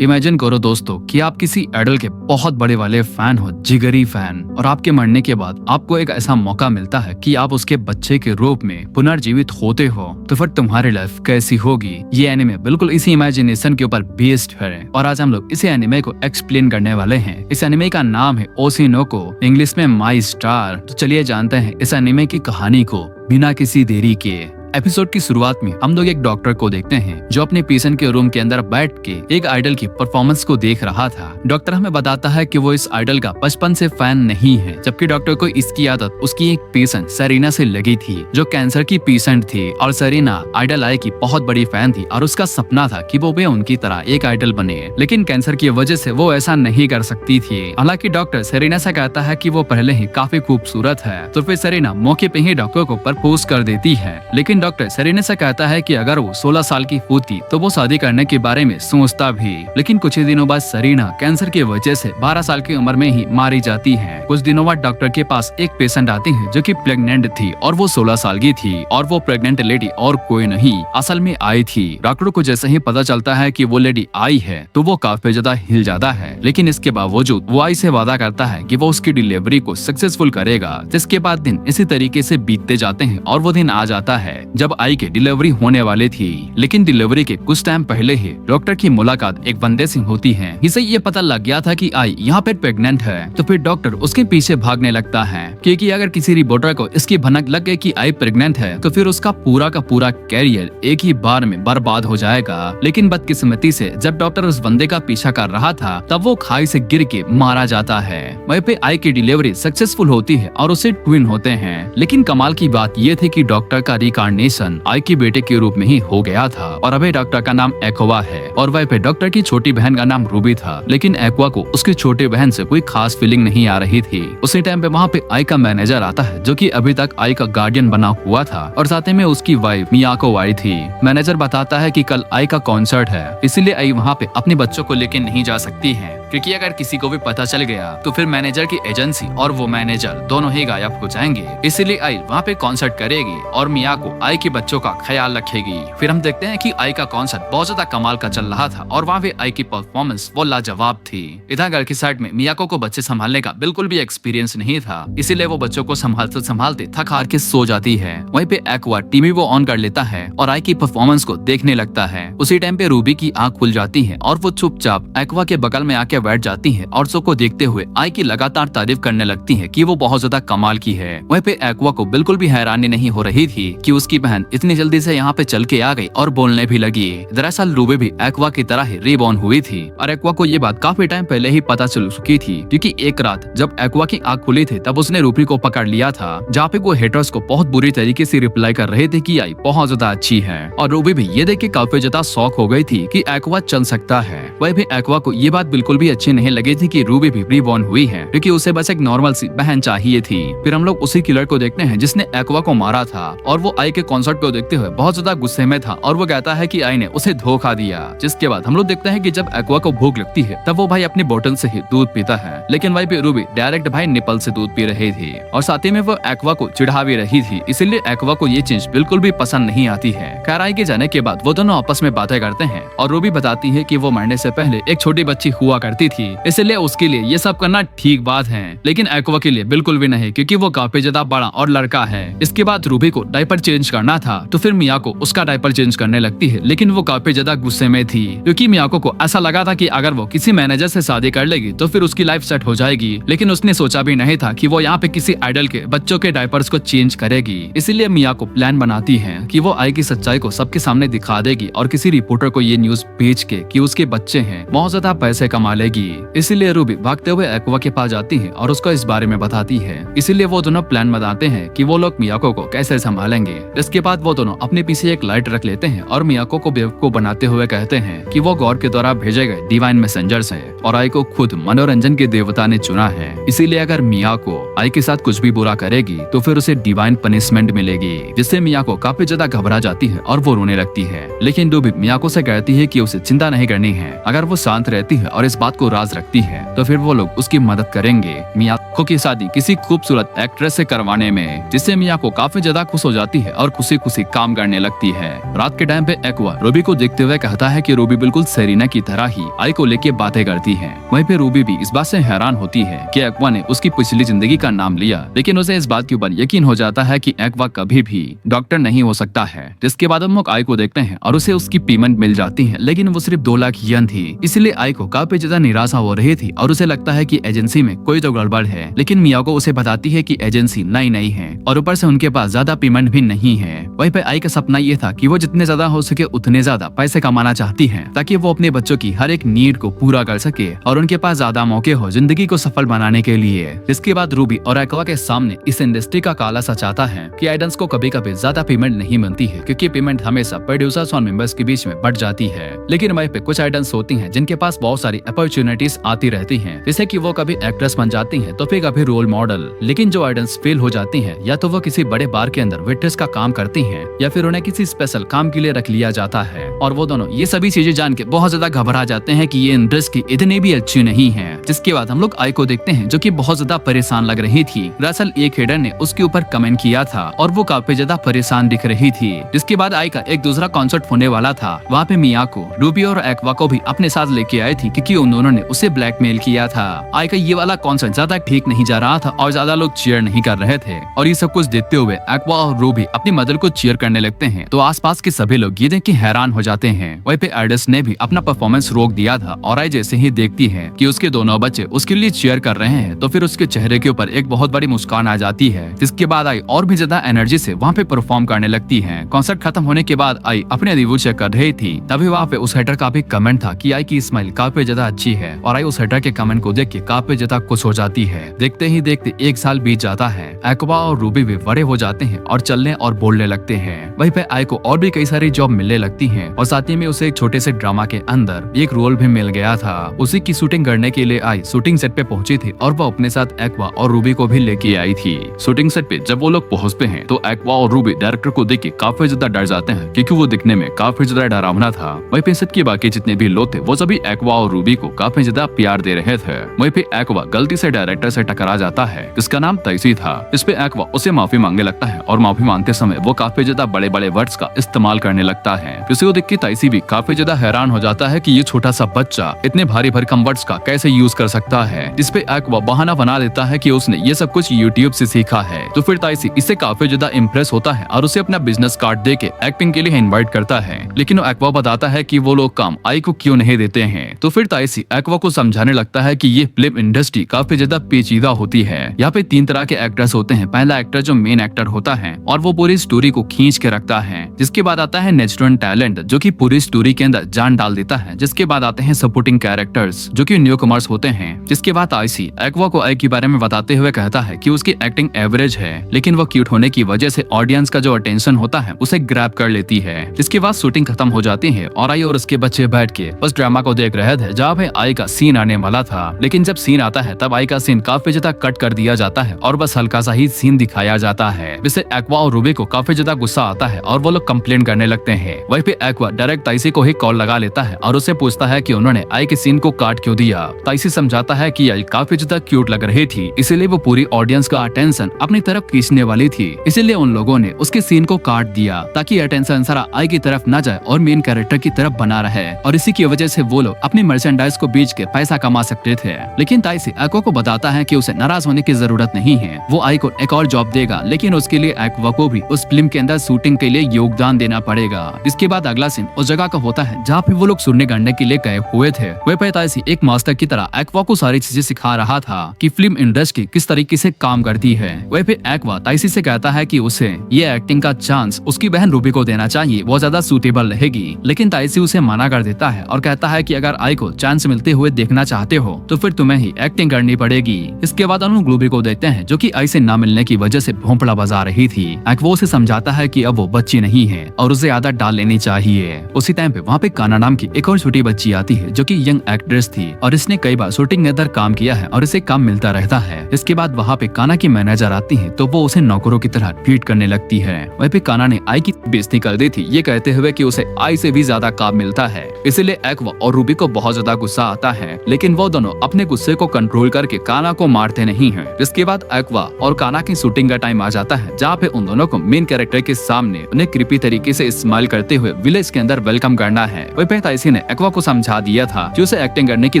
Imagine करो दोस्तों कि आप किसी आइडल के बहुत बड़े वाले फैन हो, जिगरी फैन, और आपके मरने के बाद आपको एक ऐसा मौका मिलता है कि आप उसके बच्चे के रूप में पुनर्जीवित होते हो, तो फिर तुम्हारी लाइफ कैसी होगी। ये एनिमे बिल्कुल इसी इमेजिनेशन के ऊपर बेस्ड है और आज हम लोग इसी एनिमे को एक्सप्लेन करने वाले हैं। इस एनिमे का नाम है ओशिनोको, इंग्लिश में माई स्टार। तो चलिए जानते हैं इस एनिमे की कहानी को बिना किसी देरी के। एपिसोड की शुरुआत में हम लोग एक डॉक्टर को देखते हैं जो अपने पेशेंट के रूम के अंदर बैठ के एक आइडल की परफॉर्मेंस को देख रहा था। डॉक्टर हमें बताता है कि वो इस आइडल का बचपन से फैन नहीं है, जबकि डॉक्टर को इसकी आदत उसकी एक पेशेंट सेरेना से लगी थी जो कैंसर की पेशेंट थी। और सेरेना आइडल आई की बहुत बड़ी फैन थी और उसका सपना था कि वो भी उनकी तरह एक आइडल बने, लेकिन कैंसर की वजह से वो ऐसा नहीं कर सकती थी। हालांकि डॉक्टर सेरेना से कहता है कि वो पहले ही काफी खूबसूरत है, तो फिर सेरेना मौके पे ही डॉक्टर को प्रपोज कर देती है। लेकिन डॉक्टर सेरेना से कहता है कि अगर वो 16 साल की होती तो वो शादी करने के बारे में सोचता भी। लेकिन कुछ ही दिनों बाद सेरेना कैंसर की वजह से 12 साल की उम्र में ही मारी जाती है। कुछ दिनों बाद डॉक्टर के पास एक पेशेंट आती है जो कि प्रेग्नेंट थी और वो 16 साल की थी, और वो प्रेग्नेंट लेडी और कोई नहीं असल में आई थी। डॉक्टर को जैसे ही पता चलता है कि वो लेडी आई है तो वो काफी ज्यादा हिल जाता है, लेकिन इसके बावजूद वो आई से वादा करता है कि वो उसकी डिलीवरी को सक्सेसफुल करेगा। जिसके बाद दिन इसी तरीके से बीतते जाते हैं और वो दिन आ जाता है जब आई की डिलीवरी होने वाली थी। लेकिन डिलीवरी के कुछ टाइम पहले ही डॉक्टर की मुलाकात एक बंदे से होती है। इसे ये पता लग गया था कि आई यहाँ पे प्रेग्नेंट है, तो फिर डॉक्टर उसके पीछे भागने लगता है क्योंकि अगर किसी रिपोर्टर को इसकी भनक लग गई कि आई प्रेग्नेंट है तो फिर उसका पूरा का पूरा कैरियर एक ही बार में बर्बाद हो जाएगा। लेकिन बदकिस्मती से जब डॉक्टर उस बंदे का पीछा कर रहा था तब वो खाई से गिर के मारा जाता है। वहीं पे आई की डिलीवरी सक्सेसफुल होती है और उसे ट्विन होते हैं। लेकिन कमाल की बात ये थी कि डॉक्टर का रिकार्नेशन आई के बेटे के रूप में ही हो गया था और अभी डॉक्टर का नाम एक्वा है और वहीं पे डॉक्टर की छोटी बहन का नाम रूबी था। लेकिन एक्वा को उसकी छोटी बहन से कोई खास फीलिंग नहीं आ रही थी। उसी टाइम पे वहाँ पे आई का मैनेजर आता है जो कि अभी तक आई का गार्डियन बना हुआ था और साथ में उसकी वाइफ मियाको आई थी। मैनेजर बताता है कि कल आई का कॉन्सर्ट है, इसीलिए आई वहाँ पे अपने बच्चों को लेके नहीं जा सकती है क्योंकि अगर किसी को भी पता चल गया तो फिर मैनेजर की एजेंसी और वो मैनेजर दोनों ही गायब हो जाएंगे। इसीलिए आई वहाँ पे कॉन्सर्ट करेगी और मियाको आई के बच्चों का ख्याल रखेगी। फिर हम देखते हैं कि आई का कॉन्सर्ट बहुत ज्यादा कमाल का चल रहा था और वहाँ पे आई की परफॉर्मेंस वो लाजवाब थी। इधर घर की साइड में मियाको को बच्चे संभालने का बिल्कुल भी एक्सपीरियंस नहीं था, इसीलिए वो बच्चों को संभालते संभालते थक हार के सो जाती है। वहीं पे एक्वा टीवी वो ऑन कर लेता है और आई की परफॉर्मेंस को देखने लगता है। उसी टाइम पे रूबी की आंख खुल जाती है और वो चुपचाप एक्वा के बगल में आके बैठ जाती है और सबको देखते हुए आई की लगातार तारीफ करने लगती है कि वो बहुत ज्यादा कमाल की है। वहीं पे एक्वा को बिल्कुल भी हैरानी नहीं हो रही थी कि उसकी बहन इतनी जल्दी से यहाँ पे चल के आ गई और बोलने भी लगी। दरअसल रूबी भी एक्वा की तरह ही रीबॉर्न हुई थी और एक्वा को ये बात काफी टाइम पहले ही पता चल चुकी थी क्योंकि एक रात जब एक्वा की आंख खुली थी तब उसने रूबी को पकड़ लिया था, जहाँ पे वो हेटर्स को बहुत बुरी तरीके से रिप्लाई कर रहे थे कि आई बहुत ज्यादा अच्छी है। और रूबी भी ये देख के काफी ज्यादा शॉक हो गई थी कि एक्वा चल सकता है। वही भी एक्वा को ये बात बिल्कुल भी अच्छी नहीं लगी थी कि रूबी भी रीबॉर्न हुई है क्योंकि उसे बस एक नॉर्मल सी बहन चाहिए थी। फिर हम लोग उसी किलर को देखते हैं जिसने एक्वा को मारा था और वो आई के कॉन्सर्ट को देखते हुए बहुत ज्यादा गुस्से में था और वो कहता है कि आई ने उसे धोखा दिया। जिसके बाद हम लोग देखते हैं कि जब एक्वा को भूख लगती है तब वो भाई अपनी बोतल से ही दूध पीता है, लेकिन वही पे रूबी डायरेक्ट भाई निपल से दूध पी रही थी और साथ ही में वो एक्वा को चिढ़ा भी रही थी, इसीलिए एक्वा को ये चीज बिल्कुल भी पसंद नहीं आती है। खैर आई के जाने के बाद वो दोनों आपस में बातें करते हैं और रूबी बताती है कि वो मरने से पहले एक छोटी बच्ची हुआ करती थी, इसलिए उसके लिए ये सब करना ठीक बात है, लेकिन एक्वा के लिए बिल्कुल भी नहीं क्योंकि वो काफी ज्यादा बड़ा और लड़का है। इसके बाद रूबी को डायपर चेंज करना था तो फिर मियाको उसका डायपर चेंज करने लगती है, लेकिन वो काफी ज्यादा गुस्से में थी क्योंकि मियाको को ऐसा लगा था कि अगर वो किसी मैनेजर से शादी कर लेगी तो फिर उसकी लाइफ सेट हो जाएगी। लेकिन उसने सोचा भी नहीं था कि वो यहाँ पे किसी आइडल के बच्चों के डायपर्स को चेंज करेगी। इसीलिए मियाको प्लान बनाती है कि वो आई की सच्चाई को सबके सामने दिखा देगी और किसी रिपोर्टर को ये न्यूज भेज के कि उसके बच्चे हैं बहुत ज्यादा पैसे कमा लेगी। इसीलिए रूबी भागते हुए एक्वा के पास जाती है और उसको इस बारे में बताती है। इसीलिए वो दोनों प्लान बनाते हैं कि वो लोग मियाको को कैसे संभालेंगे। इसके बाद वो दोनों अपने पीछे एक लाइट रख लेते हैं और मियाको को बेवकूफ बनाते हुए कहते हैं कि वो गॉड के द्वारा भेजे गए डिवाइन मैसेंजर्स हैं और आई को खुद मनोरंजन के देवता ने चुना है, इसीलिए अगर मियाको आई के साथ कुछ भी बुरा करेगी तो फिर उसे डिवाइन पनिशमेंट मिलेगी, जिससे मियाको काफी ज्यादा घबरा जाती है और वो रोने लगती है। लेकिन रूबी मियाको से कहती है कि उसे चिंता नहीं करनी है, अगर वो शांत रहती है और इस बात को राज रखती है तो फिर वो लोग उसकी मदद करेंगे मियाको की शादी किसी खूबसूरत एक्ट्रेस से करवाने में, जिससे मियाको काफी ज्यादा खुश हो जाती है और खुशी खुशी काम करने लगती है। रात के टाइम पे एक्वा रूबी को देखते हुए कहता है कि रूबी बिल्कुल सेरेना की तरह ही आई को लेके बातें करती है। वहीं पे रूबी भी इस बात से हैरान होती है कि एक्वा ने उसकी पिछली जिंदगी का नाम लिया, लेकिन उसे इस बात के ऊपर यकीन हो जाता है कि एक्वा कभी भी डॉक्टर नहीं हो सकता है। जिसके बाद हम लोग आई को देखते हैं और उसे उसकी पेमेंट मिल जाती है, लेकिन वो सिर्फ 2 लाख येन थी। इसलिए आई को काफी ज्यादा निराशा हो रही थी और उसे लगता है कि एजेंसी में कोई तो गड़बड़ है। लेकिन मियाको उसे बताती है कि एजेंसी नई नई है और ऊपर से उनके पास ज्यादा पेमेंट भी नहीं है। वहीं पे आई का सपना ये था कि वो जितने ज्यादा हो सके उतने ज्यादा पैसे कमाना चाहती है ताकि वो अपने बच्चों की हर एक नीड को पूरा कर सके और उनके पास ज्यादा मौके हो जिंदगी को सफल बनाने के लिए। इसके बाद रूबी और एक्वा के सामने इस इंडस्ट्री का काला सच आता है कि आइडल्स को कभी कभी ज्यादा पेमेंट नहीं मिलती है, क्योंकि पेमेंट हमेशा प्रोड्यूसर्स और मेंबर्स के बीच में बढ़ जाती है। लेकिन वहीं पे कुछ आइडल्स होती हैं जिनके पास बहुत सारी अपॉर्चुनिटीज आती रहती हैं, जैसे कि वो कभी एक्ट्रेस बन जाती हैं तो फिर कभी रोल मॉडल। लेकिन जो आइडल्स फेल हो जाती हैं या तो वो किसी बड़े बार के अंदर वेट्रेस का काम करती हैं या फिर उन्हें किसी स्पेशल काम के लिए रख लिया जाता है, और वो दोनों ये सभी चीजें जान के बहुत ज्यादा घबरा जाते हैं कि ये इंडस्ट्री इतनी भी अच्छी नहीं है। जिसके बाद हम लोग आई को देखते हैं जो कि बहुत ज्यादा परेशान लग रही थी। दरअसल एक हेडर ने उसके ऊपर कमेंट किया था और वो काफी ज्यादा परेशान दिख रही थी। जिसके बाद आई का एक दूसरा कॉन्सर्ट होने वाला था। वहाँ पे मियाको, रूबी और एक्वा को भी अपने साथ लेके आई थी क्योंकि उन दोनों ने उसे ब्लैकमेल किया था। आई का ये वाला कॉन्सर्ट ज्यादा ठीक नहीं जा रहा था और ज्यादा लोग चीयर नहीं कर रहे थे, और ये सब कुछ देखते हुए एक्वा और रूबी अपनी मदर को चीयर करने लगते हैं तो आसपास के सभी लोग ये देख के हैरान हो जाते हैं। वहीं पे आइडल्स ने भी अपना परफॉर्मेंस रोक दिया था और आई जैसे ही देखती है कि उसके दोनों बच्चे उसके लिए चीयर कर रहे हैं तो फिर उसके चेहरे के ऊपर एक बहुत बड़ी मुस्कान आ जाती है। जिसके बाद आई और भी ज्यादा एनर्जी से वहाँ पे परफॉर्म करने लगती है। कॉन्सर्ट खत्म होने के बाद आई अपने रिव्यू चेक कर रही थी, तभी वहाँ पे उस हेटर का भी कमेंट था कि आई की स्माइल काफी ज्यादा अच्छी है, और आई उस हेटर के कमेंट को देख के काफी ज्यादा खुश हो जाती है। देखते ही देखते 1 साल बीत जाता है। एक्वा और रूबी भी बड़े हो जाते हैं और चलने और बोलने लगते हैं। वहीं पे आई को और भी कई सारी जॉब मिलने लगती है और साथ ही में उसे एक छोटे से ड्रामा के अंदर एक रोल भी मिल गया था। उसी की शूटिंग करने के लिए आई शूटिंग सेट पे पहुंची थी और वो अपने साथ एक्वा और रूबी को भी लेके आई थी। शूटिंग सेट पे जब वो लोग पहुंचते हैं तो एक्वा और रूबी डायरेक्टर को देख के काफी ज्यादा डर जाते हैं क्योंकि वो दिखने में काफी ज्यादा डरावना था। वहीं पे सेट के बाकी जितने भी लोग थे वो सभी एक्वा और रूबी को काफी ज्यादा प्यार दे रहे थे। वहीं पे एक्वा गलती से डायरेक्टर से टकरा जाता है जिसका नाम तैसी था। इस पे एक्वा उसे माफी मांगने लगता है और माफी मांगते समय वो काफी ज्यादा बड़े बड़े वर्ड्स का इस्तेमाल करने लगता है। इसे को देख के तैसी भी काफी ज्यादा हैरान हो जाता है कि ये छोटा सा बच्चा इतने भारी भरकम वर्ड्स का कैसे यूज कर सकता है। जिस पे एक्वा बहाना बना देता है कि उसने ये सब कुछ यूट्यूब से सीखा है। तो फिर ताइसी इससे काफी ज्यादा इम्प्रेस होता है और उसे अपना बिजनेस कार्ड दे के एक्टिंग के लिए इन्वाइट करता है, लेकिन एक्वा बताता है कि वो लोग काम आई को क्यों नहीं देते हैं। तो फिर ताइसी एक्वा को समझाने लगता है कि ये फिल्म इंडस्ट्री काफी ज्यादा पेचीदा होती है। यहाँ पे 3 तरह के एक्टर्स होते हैं। पहला एक्टर जो मेन एक्टर होता है और वो पूरी स्टोरी को खींच के रखता है। जिसके बाद आता है नेचुरल टैलेंट जो कि पूरी स्टोरी के अंदर जान डाल देता है। जिसके बाद आते हैं सपोर्टिंग कैरेक्टर्स जो कि न्यू कमर्स होते हैं। जिसके बाद आईसी एक्वा को आई के बारे में बताते हुए कहता है कि उसकी एक्टिंग एवरेज है, लेकिन वो क्यूट होने की वजह से ऑडियंस का जो अटेंशन होता है उसे ग्रैब कर लेती है। जिसके बाद शूटिंग खत्म हो जाती है और आई और उसके बच्चे बैठ के उस ड्रामा को देख रहे थे जहाँ पे आई का सीन आने वाला था। लेकिन जब सीन आता है तब आई का सीन काफी ज्यादा कट कर दिया जाता है और बस हल्का सा ही सीन दिखाया जाता है, जिससे एक्वा और रूबी को काफी ज्यादा गुस्सा आता है और वो लोग कंप्लेन करने लगते हैं। वहीं पे एक्वा डायरेक्ट ताइसी को ही कॉल लगा लेता है और उसे पूछता है कि उन्होंने आई के सीन को काट क्यों दिया। ताइसी समझाता है कि आई काफी ज्यादा क्यूट लग रही थी, इसीलिए वो पूरी ऑडियंस का अटेंशन अपनी तरफ खींचने वाली थी, इसीलिए उन लोगों ने उसके सीन को काट दिया ताकि अटेंशन सारा आई की तरफ न जाए और मेन कैरेक्टर की तरफ बना रहे, और इसी की वजह से वो लोग अपनी मर्चेंडाइज को बेच के पैसा कमा सकते थे। लेकिन ताइसी एक्वा को बताता है कि उसे नाराज होने की जरूरत नहीं है, वो आई को एक और जॉब देगा, लेकिन उसके लिए एक्वा को भी उस फिल्म के अंदर शूटिंग के लिए योगदान देना पड़ेगा। इसके बाद अगला सीन उस जगह का होता है जहाँ पे वो लोग सुनने गढ़ने के लिए गए हुए थे। वह पे ताइसी एक मास्टर की तरह एक्वा को सारी चीजें सिखा रहा था कि फिल्म इंडस्ट्री किस तरीके से काम करती है। वह पे एक्वा ताइसी से कहता है कि उसे ये एक्टिंग का चांस उसकी बहन रूबी को देना चाहिए, वो ज्यादा सूटेबल रहेगी। लेकिन ताइसी उसे मना कर देता है और कहता है कि अगर आई को चांस मिलते हुए देखना चाहते हो तो फिर तुम्हें ही एक्टिंग करनी पड़ेगी। इसके बाद हम रूबी को देखते हैं जो कि आई से ना मिलने की वजह से भोंपड़ा बजा रही थी। एक्वा उसे समझाता है कि अब वो बच्ची नहीं है और उसे आदत डाल लेनी चाहिए। उसी टाइम पे वहाँ पे काना नाम की एक और छोटी बच्ची आती है जो कि यंग एक्ट्रेस थी और इसने कई बार शूटिंग के अंदर काम किया है और इसे काम मिलता रहता है। इसके बाद वहाँ पे काना की मैनेजर आती है तो वो उसे नौकरों की तरह ट्रीट करने लगती है। वहीं पे काना ने आई की बेइज्जती कर दी थी, ये कहते हुए कि उसे आई से भी ज्यादा काम मिलता है, इसीलिए एक्वा और रूबी को बहुत ज्यादा गुस्सा आता है, लेकिन वो दोनों अपने गुस्से को कंट्रोल करके काना को मारते नहीं हैं। जिसके बाद एक्वा और काना की शूटिंग का टाइम आ जाता है, जहाँ पे उन दोनों को मेन कैरेक्टर के सामने उन्हें क्रीपी तरीके से स्माइल करते हुए विलेज के अंदर वेलकम करना है। वही ताइसी ने एक्वा को समझा दिया था कि उसे एक्टिंग करने की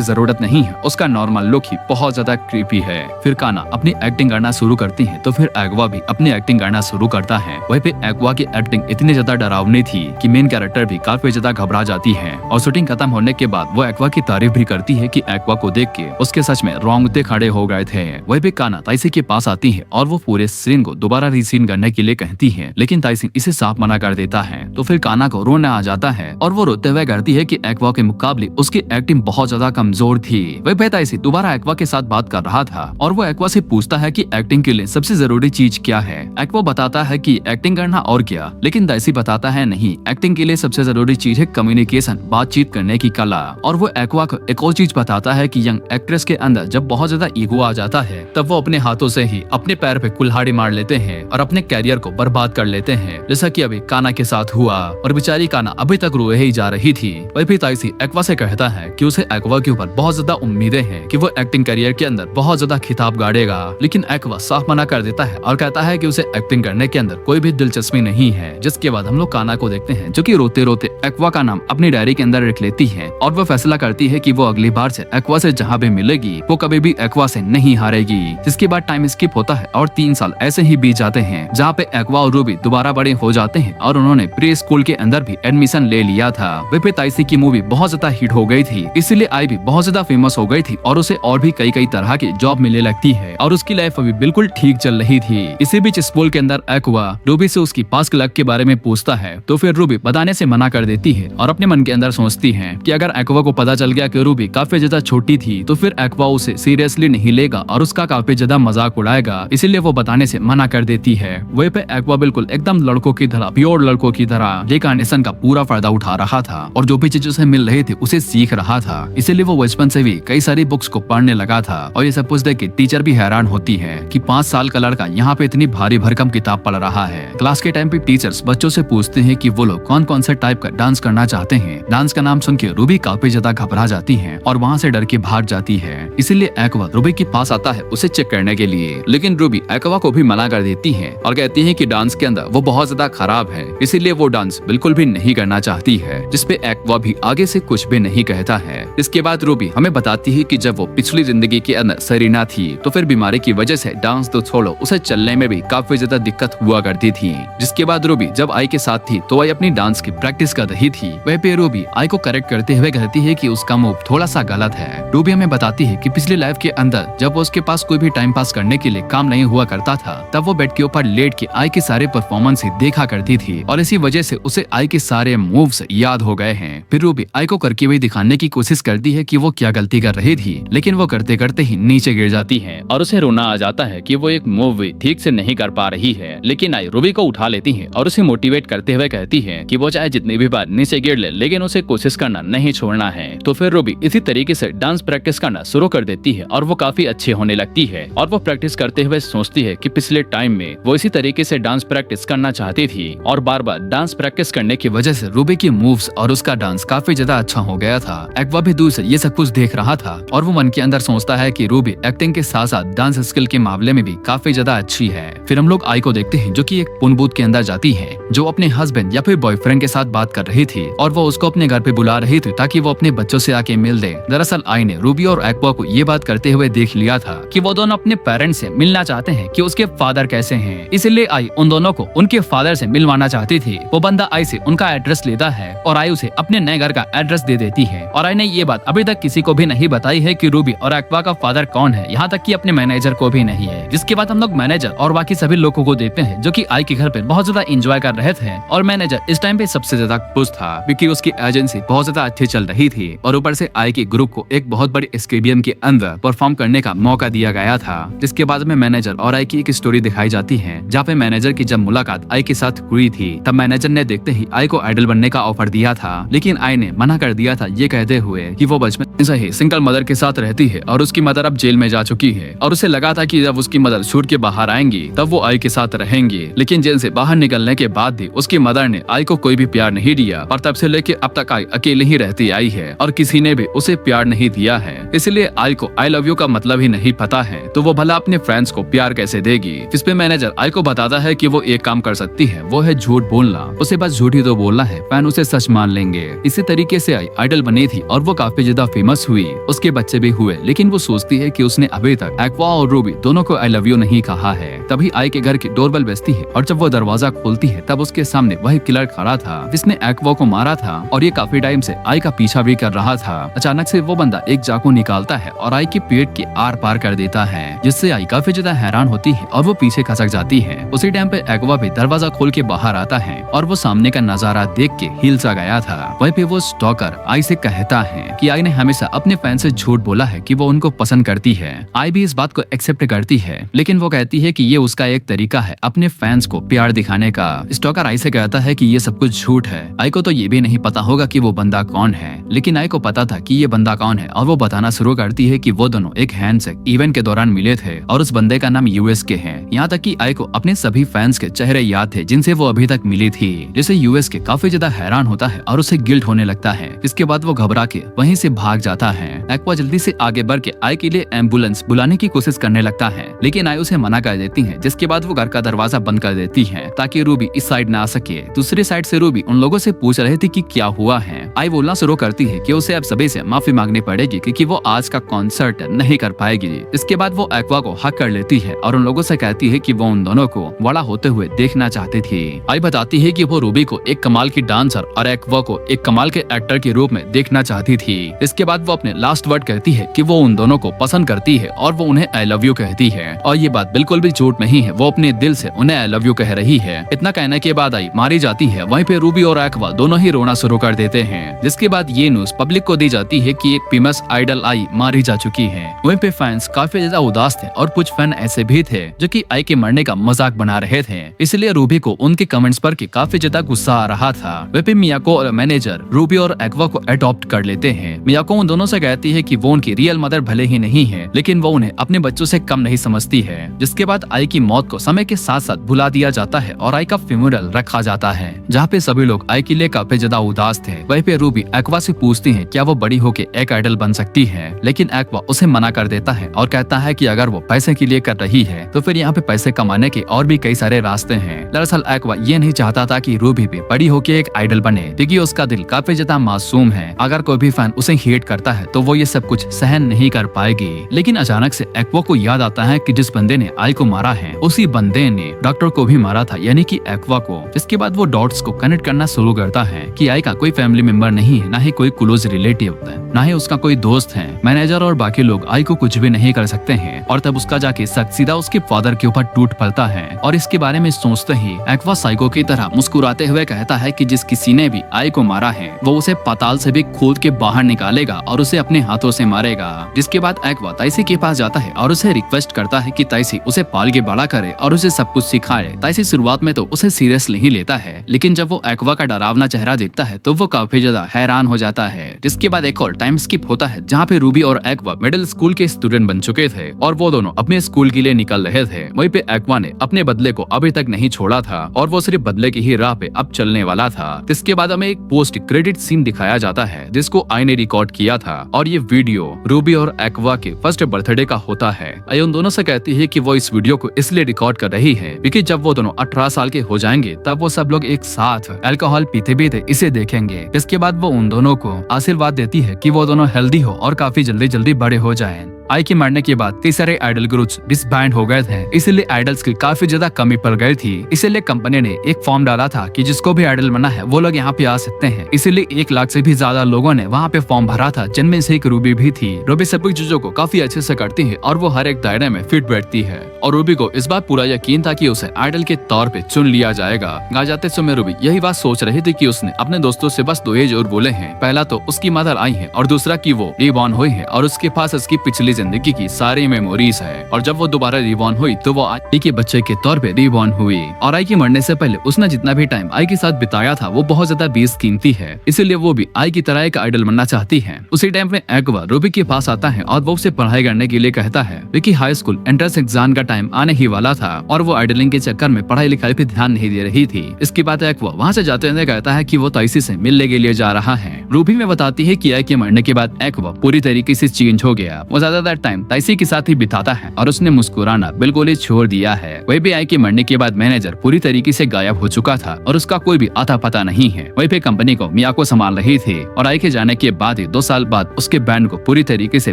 जरूरत नहीं है, उसका नॉर्मल लुक ही बहुत ज्यादा क्रीपी है। फिर काना अपनी एक्टिंग करना शुरू करती है, तो फिर एक्वा भी अपनी एक्टिंग करना शुरू करता है। वही पे एक्वा की एक्टिंग इतनी ज्यादा डरावनी थी कि मेन कैरेक्टर भी काफी ज्यादा घबरा जाती है और शूटिंग खत्म होने के बाद वो एक्वा की तारीफ भी करती है कि एक्वा को देख के उसके सच में रोंगटे खड़े हो गए थे। वही पे काना ताइसी के पास आती है और वो पूरे सीन को दोबारा रीसीन करने के लिए कहती है, लेकिन ताइसी इसे साफ मना कर देता है। तो फिर काना को रोना आ जाता है और वो रोते हुए कहती है कि एक्वा के मुकाबले उसकी एक्टिंग बहुत ज्यादा कमजोर थी। वही पे ताइसी दोबारा एक्वा के साथ बात कर रहा था और वो एक्वा से पूछता है कि एक्टिंग के लिए सबसे जरूरी चीज क्या है। एक्वा बताता है कि एक्टिंग करना और क्या, लेकिन ताइसी बताता है नहीं, एक्टिंग के लिए सबसे जरूरी चीज है कम्युनिकेशन, बातचीत करने की कला। और वो एक्वा को एक और चीज बताता है कि यंग एक्ट्रेस के अंदर जब बहुत ज्यादा ईगो आ जाता है, तब वो अपने हाथों से ही अपने पैर पे कुल्हाड़ी मार लेते हैं और अपने कैरियर को बर्बाद कर लेते हैं, जैसा कि अभी काना के साथ हुआ। और बेचारी काना अभी तक रोए ही जा रही थी। वही भी ताइसी एक्वा से कहता है कि उसे एक्वा के ऊपर बहुत ज्यादा उम्मीदें हैं कि वो एक्टिंग करियर के अंदर बहुत ज्यादा खिताब गाड़ेगा, लेकिन एक्वा साफ मना कर देता है और कहता है कि उसे एक्टिंग करने के अंदर कोई भी दिलचस्पी नहीं है। जिसके बाद हम लोग काना को देखते हैं जो कि रोते रोते एक्वा का नाम अपनी डायरी के अंदर लिख लेती है और वो फैसला करती है कि वो अगली बार से एक्वा से जहाँ भी मिलेगी वो कभी भी एक्वा से नहीं हारेगी। जिसके बाद टाइम स्किप होता है और 3 साल ऐसे ही बीत जाते हैं, जहाँ पे एक्वा और रूबी दोबारा बड़े हो जाते हैं और उन्होंने प्री स्कूल के अंदर भी एडमिशन ले लिया था। वे पे ताइसी की मूवी बहुत ज्यादा हिट हो गई थी, इसीलिए आई भी बहुत ज्यादा फेमस हो गई थी और उसे और भी कई तरह की जॉब मिलने लगती है और उसकी लाइफ अभी बिल्कुल ठीक चल रही थी। इसी बीच स्कूल के अंदर एक्वा रूबी से उसकी पास्ट लाइफ के बारे में पूछता है, तो फिर रूबी बताने से मना कर देती है और अपने मन के अंदर सोचती है कि अगर एक्वा को पता चल गया कि रूबी काफी ज्यादा छोटी थी तो फिर एक्वा उसे सीरियसली नहीं लेगा और उसका काफी ज्यादा मजाक उड़ाएगा, इसीलिए वो बताने से मना कर देती है। वही पे एक्वा बिल्कुल एकदम लड़कों की तरह, प्योर लड़कों की तरह रिकॉग्निशन का पूरा फायदा उठा रहा था और जो भी चीजें उसे मिल रही थी उसे सीख रहा था। इसीलिए वो बचपन से भी कई सारी बुक्स को पढ़ने लगा था और ये सब कुछ देख के टीचर भी हैरान होती है कि 5 साल का लड़का यहाँ पे इतनी भारी भरकम किताब पढ़ रहा है। क्लास के टाइम पे टीचर्स बच्चों से पूछते हैं कि वो लोग कौन कौन से टाइप का डांस करना चाहते हैं। डांस का नाम सुन के रूबी काफी ज्यादा घबरा जाती है और वहाँ से डर के भाग जाती है। इसीलिए एक्वा रूबी के पास आता है उसे चेक करने के लिए, लेकिन रूबी एक्वा को भी मना कर देती है और कहती है कि डांस के अंदर वो बहुत ज्यादा खराब है, इसीलिए वो डांस बिल्कुल भी नहीं करना चाहती है। जिसपे एक्वा भी आगे से कुछ भी नहीं कहता है। इसके बाद रूबी हमें बताती है कि जब वो पिछली जिंदगी के अंदर सरीना थी तो फिर बीमारी की वजह से डांस तो छोड़ो, उसे चलने में भी काफी ज्यादा दिक्कत हुआ करती थी। जिसके बाद रूबी जब आई के साथ थी तो आई अपनी डांस की प्रैक्टिस कर रही थी। वह पे रूबी आई को करेक्ट करते हुए कहती है कि उसका मूव थोड़ा सा गलत है। रूबी हमें बताती है कि पिछली लाइफ के अंदर जब उसके पास कोई भी टाइम पास करने के लिए काम नहीं हुआ करता था, तब वो बेड के ऊपर लेट के आई के सारे परफॉर्मेंस ही देखा करती थी और इसी वजह से उसे आई के सारे मूव्स याद हो गए हैं। फिर रूबी आई को करके हुए दिखाने की कोशिश करती है कि वो क्या गलती कर रही थी, लेकिन वो करते करते ही नीचे गिर जाती है और उसे रोना आ जाता है कि वो एक मूव भी ठीक से नहीं कर पा रही है। लेकिन आई रूबी को उठा लेती है और उसे मोटिवेट करते हुए कहती है कि वो चाहे जितनी भी बार नीचे गिर ले, लेकिन उसे कोशिश करना नहीं छोड़ना है। तो फिर रूबी इसी तरीके से डांस प्रैक्टिस करना शुरू कर देती है और वो काफी अच्छी होने लगती है और वो प्रैक्टिस करते हुए सोचती है कि पिछले टाइम में वो इसी तरीके से डांस प्रैक्टिस करना चाहती थी और बार बार डांस प्रैक्टिस करने की वजह से रूबी की मूव्स और उसका डांस काफी ज्यादा अच्छा हो गया था। एक्वा भी दूर से ये सब कुछ देख रहा था और वो मन के अंदर सोचता है कि रूबी एक्टिंग के साथ साथ डांस स्किल के मामले में भी काफी ज्यादा अच्छी है। फिर हम लोग आई को देखते हैं जो कि एक पुन बूथ के अंदर जाती है, जो अपने हस्बैंड या फिर बॉयफ्रेंड के साथ बात कर रही थी और वो उसको अपने घर पे बुला रही थी ताकि वो अपने बच्चों से आके मिल दे। दरअसल आई ने रूबी और एक्वा को ये बात करते हुए देख लिया था कि वो दोनों अपने पेरेंट्स से मिलना चाहते हैं कि उसके फादर कैसे हैं। इसलिए आई उन दोनों को उनके फादर से मिलवाना चाहती थी। वो बंदा आई से उनका एड्रेस लेता है और आई उसे अपने नए घर का एड्रेस दे देती है और आई ने ये बात अभी तक किसी को भी नहीं बताई है कि रूबी और एक्वा का फादर कौन है, यहाँ तक कि अपने मैनेजर को भी नहीं है। जिसके बाद हम लोग मैनेजर और बाकी सभी लोगों को देखते हैं जो कि आई के घर पे बहुत ज्यादा एंजॉय कर रहे थे और मैनेजर इस टाइम पे सबसे ज्यादा खुश था क्योंकि उसकी एजेंसी बहुत ज्यादा अच्छी चल रही थी और ऊपर से आई के ग्रुप को एक बहुत बड़ी स्टेडियम के अंदर परफॉर्म करने का मौका दिया गया था। जिसके बाद में मैनेजर और आई की एक स्टोरी दिखाई जाती है जहाँ पे मैनेजर की जब मुलाकात आई के साथ हुई थी तब मैनेजर ने देखते ही आई को आइडल बनने का ऑफर दिया था, लेकिन आई ने मना कर दिया था ये कहते हुए कि वो बचपन ऐसा ही सिंगल मदर के साथ रहती है और उसकी मदर अब जेल में जा चुकी है और उसे लगा था कि जब उसकी मदर छूट के बाहर आएंगी तब वो आई के साथ रहेंगी, लेकिन जेल से बाहर निकलने के बाद भी उसकी मदर ने आई को कोई भी प्यार नहीं दिया और तब से लेके अब तक आई अकेले ही रहती आई है और किसी ने भी उसे प्यार नहीं दिया है। इसलिए आई को आई लव यू का मतलब ही नहीं पता है, तो वो भला अपने फ्रेंड्स को प्यार कैसे देगी। इस पे मैनेजर आई को बताता है कि वो एक काम कर सकती है, वो है झूठ बोलना। उसे बस झूठ ही तो बोलना है, फैन उसे सच मान लेंगे। इसी तरीके से आई आइडल बनी थी और वो काफी ज्यादा फेमस हुई, उसके बच्चे भी हुए, लेकिन वो सोचती है कि उसने अभी तक एक्वा और रूबी दोनों को आई लव यू नहीं कहा है। तभी आई के घर की डोरबेल बजती है और जब वो दरवाजा खोलती है तब उसके सामने वही किलर खड़ा था जिसने एक्वा को मारा था और ये काफी टाइम से आई का पीछा भी कर रहा था। अचानक से वो बंदा एक चाकू निकालता है और आई के पेट के आर पार कर देता है, जिससे आई काफी ज्यादा हैरान होती है और वो पीछे खसक जाती है। उसी टाइम पे एक्वा भी दरवाजा खोल के बाहर आता है और वो सामने का नजारा देख के हिल सा गया था। वहीं पे वो स्टॉकर आई से कहता है कि आई ने हमेशा अपने फैन से झूठ बोला है कि वो उनको पसंद करती है। आई भी इस बात को एक्सेप्ट करती है, लेकिन वो कहती है कि ये उसका एक तरीका है अपने फैंस को प्यार दिखाने का। स्टॉकर आई से कहता है कि ये सब कुछ झूठ है। आई को तो ये भी नहीं पता होगा कि वो बंदा कौन है, लेकिन आई को पता था कि ये बंदा कौन है और वो बताना शुरू करती है कि वो दोनों एक हैंडशेक इवेंट के दौरान मिले थे और उस बंदे का नाम यूएस के है। यहाँ तक कि आई को अपने सभी फैंस के चेहरे याद थे जिनसे वो अभी तक मिली थी, जिससे यूएस के काफी ज्यादा हैरान होता है और उसे गिल्ट होने लगता है। इसके बाद वो घबरा के वहीं से भाग जाता है। एक्वा जल्दी से आगे बढ़ के आई के लिए एम्बुलेंस बुलाने की कोशिश करने लगता है, लेकिन आई उसे मना कर देती है, जिसके बाद वो घर का दरवाजा बंद कर देती है ताकि रूबी इस साइड ना आ सके। दूसरी साइड से रूबी उन लोगों से पूछ रही थी कि क्या हुआ है। आई बोलना शुरू करती है कि उसे अब सभी से माफी मांगनी पड़ेगी क्योंकि वो आज का कॉन्सर्ट नहीं कर पाएगी। इसके बाद वो एक्वा को हक कर लेती है और उन लोगों से कहती है कि वो उन दोनों को बड़ा होते हुए देखना चाहती थी। आई बताती है कि वो रूबी को एक कमाल की डांसर और एक्वा को एक कमाल के एक्टर के रूप में देखना चाहती थी। इसके बाद वो अपने लास्ट वर्ड कहती है कि वो उन दोनों को पसंद करती है और वो उन्हें आई लव यू कहती है और ये बात बिल्कुल भी झूठ नहीं है, वो अपने दिल से उन्हें आई लव यू कह रही है। इतना कहने के बाद आई मारी जाती है। वहीं पे रूबी और एक्वा दोनों ही रोना शुरू कर देते हैं, जिसके बाद ये न्यूज पब्लिक को दी जाती है कि एक फेमस आइडल आई मारी जा चुकी है। वहीं पे फैंस काफी ज्यादा उदास थे और कुछ फैन ऐसे भी थे जो कि आई के मरने का मजाक बना रहे थे, इसलिए रूबी को उनके कमेंट्स पर काफी ज्यादा गुस्सा आ रहा था। वहीं पे मियाको और मैनेजर रूबी और एक्वा को अडॉप्ट कर लेते हैं। मियाको उन दोनों से कहती है कि वो उनकी रियल मदर भले ही नहीं है, लेकिन वो उन्हें अपने बच्चों से कम नहीं समझती है। जिसके बाद आई की मौत को समय के साथ साथ भुला दिया जाता है और आई का फ्यूनरल रखा जाता है, जहाँ पे सभी लोग आई के लिए काफी ज्यादा उदास थे। वहीं पे रूबी एक्वा से पूछती है क्या वो बड़ी होके एक आइडल बन सकती है, लेकिन एक्वा उसे मना कर देता है और कहता है कि अगर वो पैसे के लिए कर रही है तो फिर यहाँ पे पैसे कमाने के और भी कई सारे रास्ते हैं। दरअसल एक्वा ये नहीं चाहता था कि रूबी भी बड़ी होके एक आइडल बने, क्योंकि उसका दिल काफी ज्यादा मासूम है। अगर कोई भी फैन उसे हेट करता है तो वो ये सब कुछ सहन नहीं कर पाएगी। लेकिन अचानक से एक्वा को याद आता है कि जिस बंदे ने आई को मारा है उसी बंदे ने डॉक्टर को भी मारा था, यानी कि एक्वा को। इसके बाद वो डॉट्स को कनेक्ट करना शुरू करता है कि आई का कोई फैमिली मेंबर नहीं है, ना ही कोई क्लोज रिलेटिव है, ना ही उसका कोई दोस्त है। मैनेजर और बाकी लोग आई को कुछ भी नहीं कर सकते हैं और तब उसका जाके शक सीधा उसके फादर के ऊपर टूट पड़ता है। और इसके बारे में सोचते ही एक्वा साइको की तरह मुस्कुराते हुए कहता है कि जिस किसी ने भी आई को मारा है वो उसे पाताल से भी खोद के बाहर निकालेगा और उसे अपने हाथों से मारेगा। जिसके बाद एक्वा ताइसी के पास जाता है और उसे रिक्वेस्ट करता है कि ताइसी उसे पाल के बड़ा करे और उसे सब कुछ सिखाए। ताइसी शुरुआत में तो उसे सीरियस नहीं लेता है, लेकिन जब वो एक्वा का डरावना चेहरा देखता है तो वो काफी ज्यादा हैरान हो जाता है। जिसके बाद एक और टाइम स्किप होता है जहाँ पे रूबी और एक्वा मिडिल स्कूल के स्टूडेंट बन चुके थे और वो दोनों अपने स्कूल के लिए निकल रहे थे। वहीं पे एक्वा ने अपने बदले को अभी तक नहीं छोड़ा था और वो सिर्फ बदले की ही राह पे अब चलने वाला था। इसके बाद हमें एक पोस्ट क्रेडिट सीन दिखाया जाता है जिसको आई ने रिकॉर्ड किया था और ये वीडियो रूबी और एक्वा के फर्स्ट बर्थडे का होता है। आई उन दोनों से कहती है कि वो इस वीडियो को इसलिए रिकॉर्ड कर रही है क्योंकि जब वो दोनों 18 साल के हो जाएंगे तब वो सब लोग एक साथ अल्कोहल पीते पीते इसे देखेंगे। इसके बाद वो उन दोनों को आशीर्वाद देती है कि वो दोनों हेल्दी हो और काफी जल्दी बड़े हो जाएं। आई के मरने के बाद कई सारे आइडल ग्रुप्स डिसबैंड हो गए थे, इसीलिए आइडल्स की काफी ज्यादा कमी पड़ गई थी। इसीलिए कंपनी ने एक फॉर्म डाला था कि जिसको भी आइडल बना है वो लोग यहाँ पे आ सकते हैं। इसीलिए 1 लाख से भी ज्यादा लोगों ने वहाँ पे फॉर्म भरा था, जिनमें से एक रूबी भी थी। रूबी सभी चीजों को काफी अच्छे से करती है और वो हर एक दायरे में फिट बैठती है और रूबी को इस बात पूरा यकीन था कि उसे आइडल के तौर पे चुन लिया जाएगा। गाए जाते समय रूबी यही बात सोच रही थी कि उसने अपने दोस्तों से बस 2 ही झूठ बोले हैं। पहला तो उसकी मदर आई है और दूसरा कि वो रीबॉर्न हुई है और उसके पास उसकी पिछली जिंदगी की सारी मेमोरीज है। और जब वो दोबारा रिबॉर्न हुई तो वो आई के बच्चे के तौर पे रिबॉर्न हुई। और आई के मरने से पहले उसने जितना भी टाइम आई के साथ बिताया था वो बहुत ज्यादा बेशकीमती है, इसीलिए वो भी आई की तरह एक आइडल बनना चाहती है। उसी टाइम में एक्वा रूबी के पास आता है और वो उसे पढ़ाई करने के लिए कहता है, क्योंकि हाई स्कूल एंट्रेंस एग्जाम का टाइम आने ही वाला था और वो आइडलिंग के चक्कर में पढ़ाई लिखाई पे ध्यान नहीं दे रही थी। इसके बाद एक्वा वहाँ से जाते हुए कहता है कि वो ताइसी से मिलने के लिए जा रहा है। रूबी में बताती है कि आई के मरने के बाद एक्वा पूरी तरीके से चेंज हो गया। वो ज्यादातर टाइम ताइसी के साथ ही बिताता है और उसने मुस्कुराना बिल्कुल ही छोड़ दिया है। वही भी आई के मरने के बाद मैनेजर पूरी तरीके से गायब हो चुका था और उसका कोई भी आता पता नहीं है। वही पे कंपनी को मियाको संभाल रही थी और आई के जाने के बाद ही 2 साल बाद उसके बैंड को पूरी तरीके से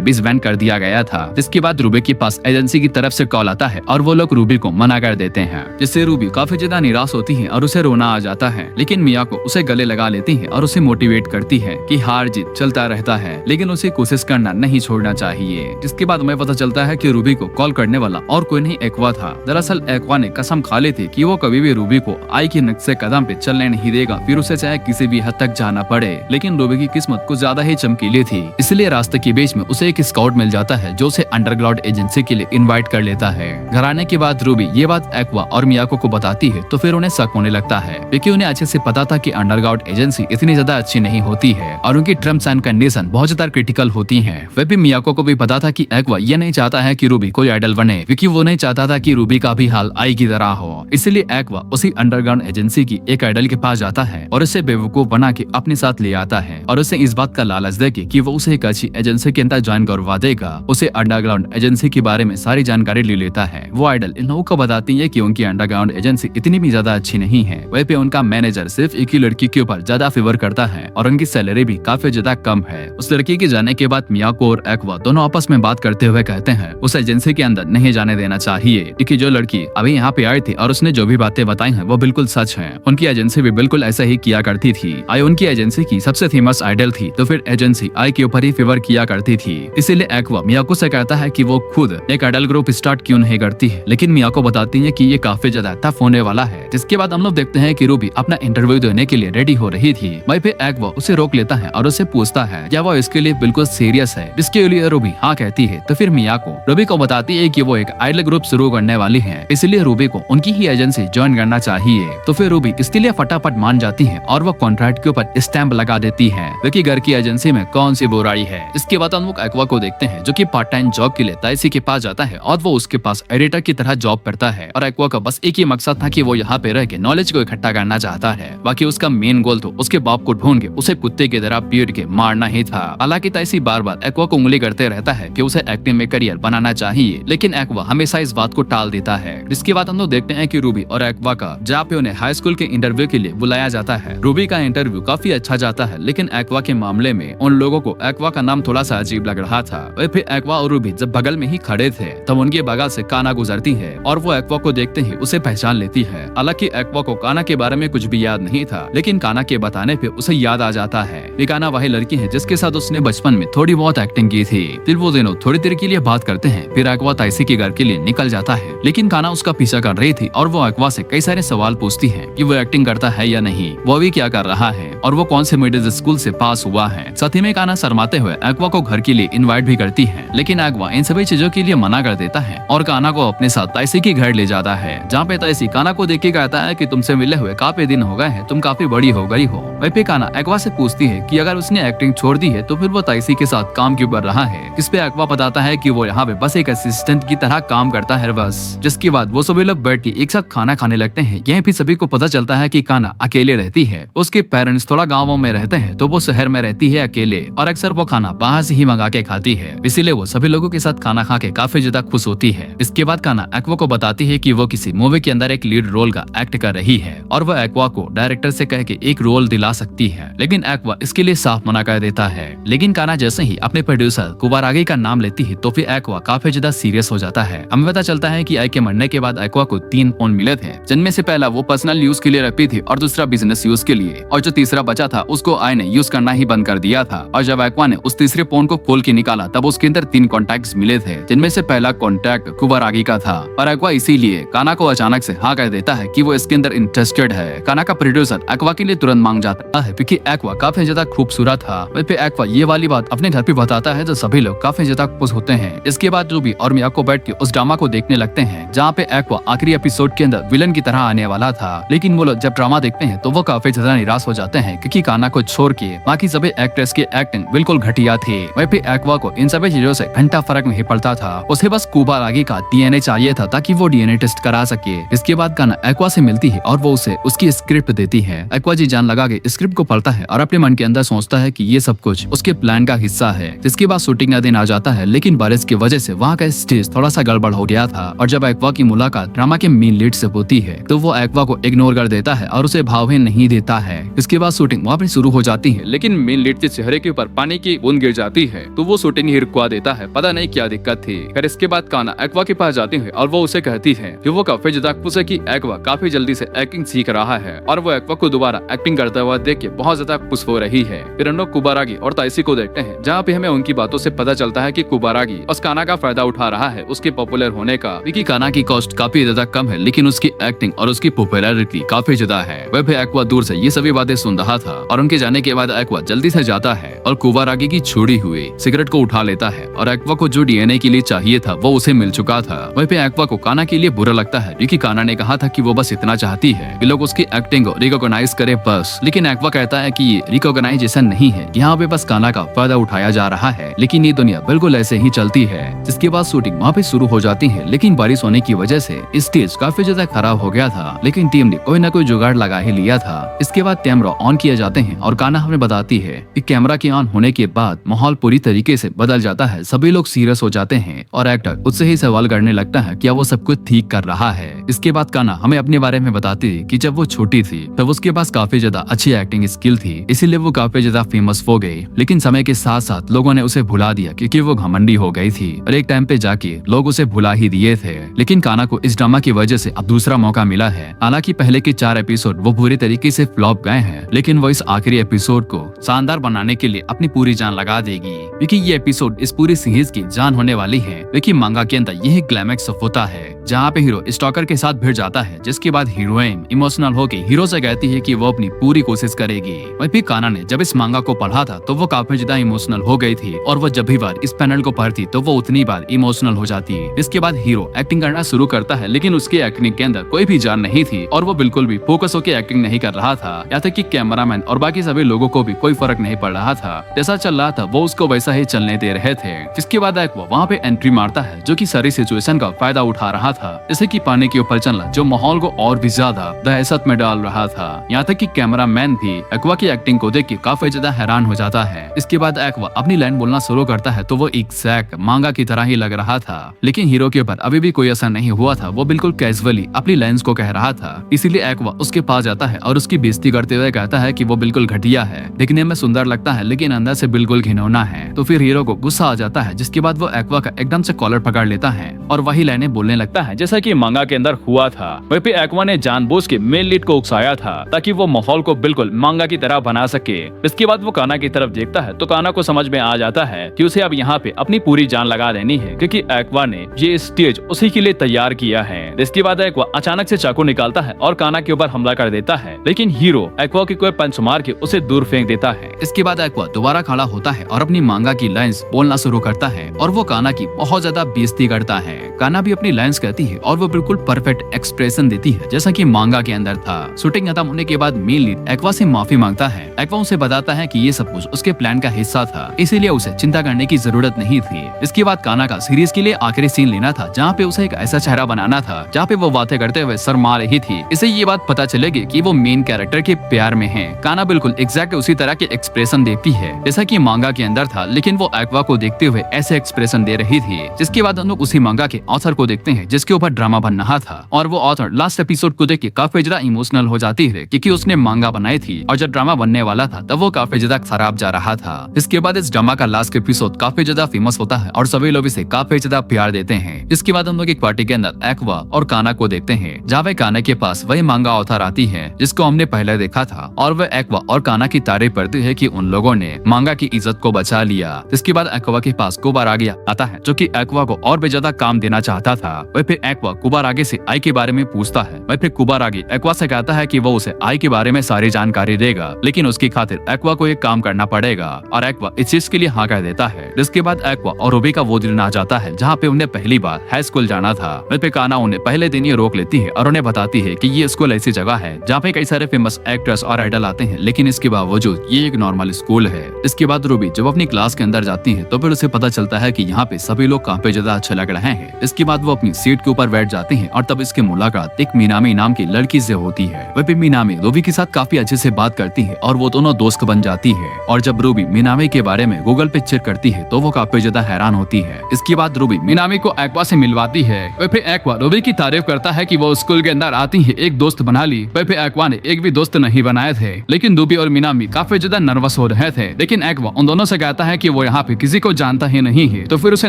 डिसबैंड कर दिया गया था। जिसके बाद रूबी के पास एजेंसी की तरफ से कॉल आता है और वो लोग रूबी को मना कर देते हैं, जिससे रूबी काफी ज्यादा निराश होती है और उसे रोना आ जाता है। लेकिन मियाको उसे गले लगा लेती है और उसे मोटिवेट करती है कि हार जीत चलता रहता है लेकिन उसे कोशिश करना नहीं छोड़ना चाहिए। जिसके बाद हमें पता चलता है कि रूबी को कॉल करने वाला और कोई नहीं एक्वा था। दरअसल एक्वा ने कसम खा ली थी कि वो कभी भी रूबी को आई के नक्शे कदम पे चलने नहीं देगा, फिर उसे चाहे किसी भी हद तक जाना पड़े। लेकिन रूबी की किस्मत कुछ ज्यादा ही चमकीली थी, इसलिए रास्ते के बीच में उसे एक स्काउट मिल जाता है जो उसे अंडरग्राउंड एजेंसी के लिए इनवाइट कर लेता है। घर आने के बाद रूबी ये बात एक्वा और मियाको को बताती है तो फिर उन्हें शक होने लगता है, क्योंकि उन्हें अच्छे से पता था कि अंडरग्राउंड एजेंसी इतनी ज्यादा अच्छी नहीं होती है और उनकी टर्म्स एंड कंडीशन बहुत ज्यादा क्रिटिकल होती हैं। वह भी मियाको को भी पता था कि एक्वा ये नहीं चाहता है कि रूबी कोई आइडल बने, क्योंकि वो नहीं चाहता था कि रूबी का भी हाल आई की तरह हो। इसलिए एक्वा उसी अंडरग्राउंड एजेंसी की एक आइडल के पास जाता है और उसे बेवकूफ बना के अपने साथ ले आता है और उसे इस बात का लालच देके कि वो उसे एक अच्छी एजेंसी के अंदर ज्वाइन करवा देगा। उसे अंडरग्राउंड एजेंसी के बारे में सारी जानकारी ले लेता है। वो आइडल इन लोगों को बताती है कि उनकी अंडरग्राउंड एजेंसी इतनी भी ज्यादा अच्छी नहीं है। वहीं पे उनका मैनेजर सिर्फ एक ही लड़की के ऊपर ज्यादा फेवर करता है और उनकी सैलरी भी काफी ज्यादा कम है। उस लड़की के जाने के बाद मियाको और एक्वा दोनों आपस में बात करते हुए कहते हैं उस एजेंसी के अंदर नहीं जाने देना चाहिए, क्योंकि जो लड़की अभी यहाँ पे आई थी और उसने जो भी बातें बताई हैं वो बिल्कुल सच है। उनकी एजेंसी भी बिल्कुल ऐसा ही किया करती थी। आई उनकी एजेंसी की सबसे फेमस आइडल थी, तो फिर एजेंसी आई के ऊपर ही फेवर किया करती थी। इसीलिए एक्वा मियाको से कहता है कि वो खुद एक आइडल ग्रुप स्टार्ट क्यों नहीं करती है, लेकिन मियाको बताती है कि ये काफी ज्यादा टफ होने वाला है। जिसके बाद हम लोग देखते हैं कि रूबी अपना इंटरव्यू देने के लिए रेडी हो रही थी। वहीं पे एक्वा उसे रोक लेता है और उसे पूछता है क्या वो इसके लिए बिल्कुल सीरियस है, जिसके लिए रूबी हाँ कहती है। तो फिर मियाको रूबी को बताती है कि वो एक आइडल ग्रुप शुरू करने वाली है, इसलिए रूबी को उनकी ही एजेंसी ज्वाइन करना चाहिए। तो फिर रूबी इसके लिए फटाफट मान जाती है और वो कॉन्ट्रैक्ट के ऊपर स्टैंप लगा देती है, क्योंकि घर की एजेंसी में कौन सी बुराई है। इसके बाद हम लोग एक्वा को देखते हैं जो कि पार्ट टाइम जॉब के लिए ताइसी के पास जाता है और वो उसके पास एडिटर की तरह जॉब करता है। और एक्वा का बस एक ही मकसद था कि वो यहाँ पे रह के नॉलेज को इकट्ठा करना चाहता है। बाकी उसका मेन गोल तो उसके बाप को ढूंढ के उसे कुत्ते की तरह पीट के मारना ही था। हालांकि ताइसी बार बार एक्वा को उंगली करते रहता है कि उसे एक्टिंग में करियर बनाना चाहिए, लेकिन एक्वा हमेशा इस बात को टाल देता है। इसके बाद हम लोग देखते हैं कि रूबी और एक्वा का जहाँ पे उन्हें हाई स्कूल के इंटरव्यू के लिए बुलाया जाता है। रूबी का इंटरव्यू काफी अच्छा जाता है, लेकिन एक्वा के मामले में उन लोगों को एक्वा का नाम थोड़ा सा अजीब लग रहा था। और फिर एक्वा और रूबी जब बगल में ही खड़े थे तब उनके बगल से काना गुजरती है और वो एक्वा को देखते ही उसे पहचान लेती है। हालांकि एक्वा को काना के बारे में कुछ भी याद नहीं था, लेकिन काना के बताने पे उसे याद आ जाता है कि काना वही लड़की है जिसके साथ उसने बचपन में थोड़ी बहुत एक्टिंग की थी। फिर वो दोनों थोड़ी देर के लिए बात करते हैं। फिर एक्वा ताइसी के घर के लिए निकल जाता है, लेकिन काना उसका पीछा कर रही थी और वो एक्वा से कई सारे सवाल पूछती है कि वो एक्टिंग करता है या नहीं, वो अभी क्या कर रहा है और वो कौन से मिडिल स्कूल से पास हुआ है। साथ ही में काना शर्माते हुए एक्वा को घर के लिए इनवाइट भी करती है, लेकिन एक्वा इन सभी चीजों के लिए मना कर देता है और काना को अपने साथ ताइसी के घर ले जाता है, जहाँ पे ताइसी काना को देख के कहता है कि तुमसे मिले हुए काफी दिन हो गए हैं, तुम काफी बड़ी हो गई हो। वहीं पे काना एक्वा से पूछती है कि अगर उसने एक्टिंग छोड़ दी है तो फिर वो ताइसी के साथ काम क्यों कर रहा है। इस पे एक्वा बताता है कि वो यहाँ पे बस एक असिस्टेंट की तरह काम करता है बस। जिसके बाद वो सभी लोग बैठ के एक साथ खाना खाने लगते हैं। यहीं भी सभी को पता चलता है कि काना अकेले रहती है। उसके पेरेंट्स थोड़ा गाँवों में रहते हैं तो वो शहर में रहती है अकेले, और अक्सर वो खाना बाहर से ही मंगा के खाती है, इसीलिए वो सभी लोगों के साथ खाना खा के काफी ज्यादा खुश होती है। इसके बाद काना एक्वा को बताती है कि वो किसी मूवी के अंदर एक लीड रोल का एक्ट कर रही है और वो एक्वा को डायरेक्टर से कह के एक रोल दिला सकती है, लेकिन एक्वा इसके लिए साफ मना कर देता है। लेकिन काना जैसे ही अपने प्रोड्यूसर कुबारागी का नाम लेती है तो फिर एक्वा काफी ज्यादा सीरियस हो जाता है। हमें पता चलता है कि आई के मरने के बाद एक्वा को 3 फोन मिले थे, जिनमें से पहला वो पर्सनल यूज के लिए रखी थी और दूसरा बिजनेस यूज के लिए, और जो तीसरा बचा था उसको आई ने यूज करना ही बंद कर दिया था। और जब एक्वा ने उस तीसरे फोन को खोल के निकाला तब उसके अंदर 3 कॉन्टैक्ट्स मिले थे, जिनमें से पहला कॉन्टैक्ट कुबारागी का था। और एक्वा इसीलिए काना को अचानक से हाँ कह देता है कि वो इसके अंदर इंटरेस्टेड है। काना का प्रोड्यूसर एक्वा के लिए तुरंत मांग जाता है, क्योंकि एक्वा काफी ज्यादा खूबसूरत था। वहीं पे एक्वा ये वाली बात अपने घर पे बताता है तो सभी लोग काफी ज्यादा ज्यादा खुश होते हैं। इसके बाद जो भी और मियाको बैठ के उस ड्रामा को देखने लगते हैं जहाँ पे एक्वा आखिरी एपिसोड के अंदर विलन की तरह आने वाला था। लेकिन वो लोग जब ड्रामा देखते हैं तो वो काफी ज्यादा निराश हो जाते हैं क्योंकि काना को छोड़ के बाकी सभी एक्ट्रेस की एक्टिंग बिल्कुल घटिया थी। वहीं पे एक्वा को इन सभी चीजों से घंटा फर्क नहीं पड़ता था। उसे बस कुबारागी का डीएनए चाहिए था ताकि वो डीएनए टेस्ट करा सके। इसके बाद काना एक्वा से मिलती है और वो उसे उसकी स्क्रिप्ट देती है। एक्वा जी जान लगा के स्क्रिप्ट को पढ़ता है और अपने मन के अंदर सोचता है कि ये सब कुछ उसके प्लान का हिस्सा है। जिसके बाद शूटिंग का दिन आ जाता है, लेकिन बारिश की वजह से वहाँ का स्टेज थोड़ा सा गड़बड़ हो गया था और जब एक्वा की मुलाकात ड्रामा के मेन लीड से होती है तो वो एक्वा को इग्नोर कर देता है और उसे भाव नहीं देता है। इसके बाद शूटिंग वहाँ पे शुरू हो जाती है, लेकिन मेन लीड के चेहरे के ऊपर पानी की बूंद गिर जाती है तो वो शूटिंग ही रुकवा देता है। पता नहीं क्या दिक्कत थी। फिर इसके बाद काना एक्वा के पास जाती है और वो उसे कहती है कि वो काफी ज्यादा खुश है कि एक्वा काफी जल्दी से एक्टिंग सीख रहा है और वो एक्वा को दोबारा एक्टिंग करता हुआ देख के बहुत ज्यादा खुश हो रही है। फिर हम लोग कुबारागी और ताइसी को देखते हैं जहाँ पे हमें उनकी बातों से पता चलता है कि कुबारागी उस काना का फायदा उठा रहा है उसके पॉपुलर होने का। क्योंकि काना की कॉस्ट काफी ज्यादा कम है लेकिन उसकी एक्टिंग और उसकी पॉपुलैरिटी काफी ज्यादा है। वह भी एक्वा दूर से ये सभी बातें सुन रहा था और उनके जाने के बाद एक्वा जल्दी से जाता है और कुबारागी की छोड़ी हुई सिगरेट को उठा लेता है और एक्वा को जो डीएनए के लिए चाहिए था वो उसे मिल चुका था। वहीं पे एक्वा को काना के लिए बुरा लगता है क्योंकि काना ने कहा था कि वो बस इतना चाहती है कि लोग उसकी एक्टिंग को रिकॉग्नाइज करे बस। लेकिन एक्वा कहता है कि ये रिकॉग्नाइजेशन नहीं है, यहाँ पे बस काना का फायदा उठाया जा रहा है। लेकिन ये दुनिया बिल्कुल ऐसे ही चलती है। जिसके बाद शूटिंग वहाँ पे शुरू हो जाती है, लेकिन बारिश होने की वजह से स्टेज काफी ज्यादा खराब हो गया था। लेकिन टीम ने कोई ना कोई जुगाड़ लगा ही लिया था। इसके बाद कैमरा ऑन किए जाते हैं और काना हमें बताती है कि कैमरा के ऑन होने के बाद माहौल पूरी तरीके से बदल जाता है। सभी लोग सीरियस हो जाते हैं और एक्टर उससे ही सवाल करने लगता है क्या वो सब कुछ ठीक कर रहा है। इसके बाद काना हमें अपने बारे में बताती है कि जब वो छोटी थी तब उसके पास काफी ज्यादा अच्छी एक्टिंग स्किल थी, इसीलिए वो काफी ज्यादा फेमस हो गई। लेकिन समय के साथ साथ लोगों ने उसे भुला दिया क्योंकि वो घमंडी हो गई थी और एक टाइम पे जाके लोग उसे भुला ही दिए थे। लेकिन काना को इस ड्रामा की वजह से अब दूसरा मौका मिला है। हालांकि पहले के 4 एपिसोड वो पूरी तरीके से फ्लॉप गए हैं, लेकिन वो इस आखिरी एपिसोड को शानदार बनाने के लिए अपनी पूरी जान लगा देगी क्योंकि ये एपिसोड इस पूरी सीरीज की जान होने वाली है। लेकिन मांगा के अंदर यही क्लाइमैक्स होता है जहाँ पे हीरो स्टॉकर के साथ भिड़ जाता है, जिसके बाद हीरोइन इमोशनल होकर हीरो से कहती है कि वो अपनी पूरी कोशिश करेगी। वहीं फिर काना ने जब इस मांगा को पढ़ा था तो वो काफी ज्यादा इमोशनल हो गई थी और वो जब भी बार इस पैनल को पढ़ती तो वो उतनी बार इमोशनल हो जाती। इसके बाद हीरो एक्टिंग करना शुरू करता है, लेकिन उसकी एक्टिंग के अंदर कोई भी जान नहीं थी और वो बिल्कुल भी फोकस होकर एक्टिंग नहीं कर रहा था। यहाँ तक कि कैमरामैन और बाकी सभी लोगों को भी कोई फर्क नहीं पड़ रहा था। जैसा चल रहा था वो उसको वैसा ही चलने दे रहे थे। इसके बाद एक वो वहाँ पे एंट्री मारता है जो कि सारी सिचुएशन का फायदा उठा रहा था, जैसे कि पानी के ऊपर चलना जो माहौल को और भी ज्यादा दहशत में डाल रहा था। यहाँ तक कि कैमरामैन भी एक्वा की एक्टिंग को देख के काफी ज्यादा हैरान हो जाता है। इसके बाद एक्वा अपनी लाइन बोलना शुरू करता है तो वो एग्जैक्ट मांगा की तरह ही लग रहा था, लेकिन हीरो के ऊपर अभी भी कोई असर नहीं हुआ था। वो बिल्कुल कैजुअली अपनी लाइंस को कह रहा था, इसीलिए एक्वा उसके पास जाता है और उसकी बेइज्जती करते हुए कहता है कि वो बिल्कुल घटिया है, दिखने में सुंदर लगता है लेकिन अंदर से बिल्कुल घिनौना है। तो फिर हीरो को गुस्सा आ जाता है, जिसके बाद वो एक्वा का एकदम से कॉलर पकड़ लेता है और वही लाइनें बोलने लगता है जैसा कि मांगा के अंदर हुआ था। वहीं पे एक्वा ने जानबूझ के मेन लीड को उकसाया था ताकि वो माहौल को बिल्कुल मांगा की तरह बना सके। इसके बाद वो काना की तरफ देखता है तो काना को समझ में आ जाता है कि उसे अब यहाँ पे अपनी पूरी जान लगा देनी है क्योंकि एक्वा ने ये स्टेज उसी के लिए तैयार किया है। इसके बाद एक्वा अचानक से चाकू निकालता है और काना के ऊपर हमला कर देता है, लेकिन हीरो एक्वा की कोई पंच मार के उसे दूर फेंक देता है। इसके बाद एक्वा दोबारा खड़ा होता है और अपनी मांगा की लाइंस बोलना शुरू करता है और वो काना की बहुत ज्यादा बेइज्जती करता है। काना भी अपनी लाइंस कहती है और वो बिल्कुल परफेक्ट एक्सप्रेशन देती है जैसा कि मांगा के अंदर था। शूटिंग खत्म होने के बाद मेन लीड एक्वा से माफी मांगता है। एक्वा उसे बताता है कि ये सब कुछ उसके प्लान का हिस्सा था, इसीलिए उसे चिंता करने की जरूरत नहीं थी। इसके बाद काना का सीरीज के लिए आखिरी सीन लेना था जहाँ पे उसे एक ऐसा चेहरा बनाना था जहाँ पे वो बातें करते हुए शर्मा रही थी। इसे ये बात पता चलेगी कि वो मेन कैरेक्टर के प्यार में है। काना बिल्कुल एग्जैक्ट उसी तरह के एक्सप्रेशन देती है जैसा कि मांगा के अंदर था, लेकिन वो एक्वा को देखते हुए ऐसे एक्सप्रेशन दे रही थी। जिसके बाद हम लोग उसी मांगा के ऑथर को देखते हैं जिसके ऊपर ड्रामा बन रहा था और वो ऑथर लास्ट एपिसोड को देख के काफी ज्यादा इमोशनल हो जाती है क्योंकि उसने मांगा बनाई थी और जब ड्रामा बनने वाला था तब वो काफी ज्यादा खराब जा रहा था। इसके बाद इस ड्रामा का लास्ट एपिसोड काफी ज्यादा फेमस होता है और सभी लोग इसे काफी ज्यादा प्यार देते हैं। इसके बाद हम लोग एक पार्टी के अंदर एक्वा और काना को देखते हैं जहाँ वे काना के पास वही मांगा ऑथर आती है जिसको हमने पहले देखा था और वह एक्वा और काना की तारीफ करती है कि उन लोगों ने मांगा की इज्जत को बचा लिया। इसके बाद एक्वा के पास कुबारागी आता है जो कि एक्वा को और भी ज्यादा काम काम देना चाहता था। वह फिर एक्वा कुबारागी से आई के बारे में पूछता है। वह फिर कुबारागी एक्वा से कहता है कि वो उसे आई के बारे में सारी जानकारी देगा, लेकिन उसकी खातिर एक्वा को एक काम करना पड़ेगा और एक्वा इस चीज के लिए हाँ कह देता है। जिसके बाद एक्वा और रूबी का वो दिन आ जाता है जहाँ पे उन्हें पहली बार हाई स्कूल जाना था। वह पे काना उन्हें पहले दिन ही रोक लेती है और उन्हें बताती है कि ये स्कूल ऐसी जगह है जहाँ पे कई सारे फेमस एक्ट्रेस और आइडल आते हैं, लेकिन इसके बावजूद ये एक नॉर्मल स्कूल है। इसके बाद रूबी जब अपनी क्लास के अंदर जाती है तो फिर उसे पता चलता है कि यहाँ पे सभी लोग काफी ज्यादा अच्छे लग रहे हैं। इसके बाद वो अपनी सीट के ऊपर बैठ जाती है और तब इसकी मुलाकात एक मीनामी नाम की लड़की से होती है। वह भी मीनामी रूबी के साथ काफी अच्छे से बात करती है और वो दोनों दोस्त बन जाती है। और जब रूबी मीनामी के बारे में गूगल पे चेक करती है तो वो काफी ज्यादा हैरान होती है। इसके बाद रूबी मीनामी को एक्वा से मिलवाती है। वह फिर एक्वा रूबी की तारीफ करता है कि वो स्कूल के अंदर आती है एक दोस्त बना ली। वह फिर एक्वा ने एक भी दोस्त नहीं बनाए थे, लेकिन रूबी और मीनामी काफी ज्यादा नर्वस हो रहे थे। लेकिन एक्वा उन दोनों से कहता है कि वो यहाँ पे किसी को जानता ही नहीं है, तो फिर उसे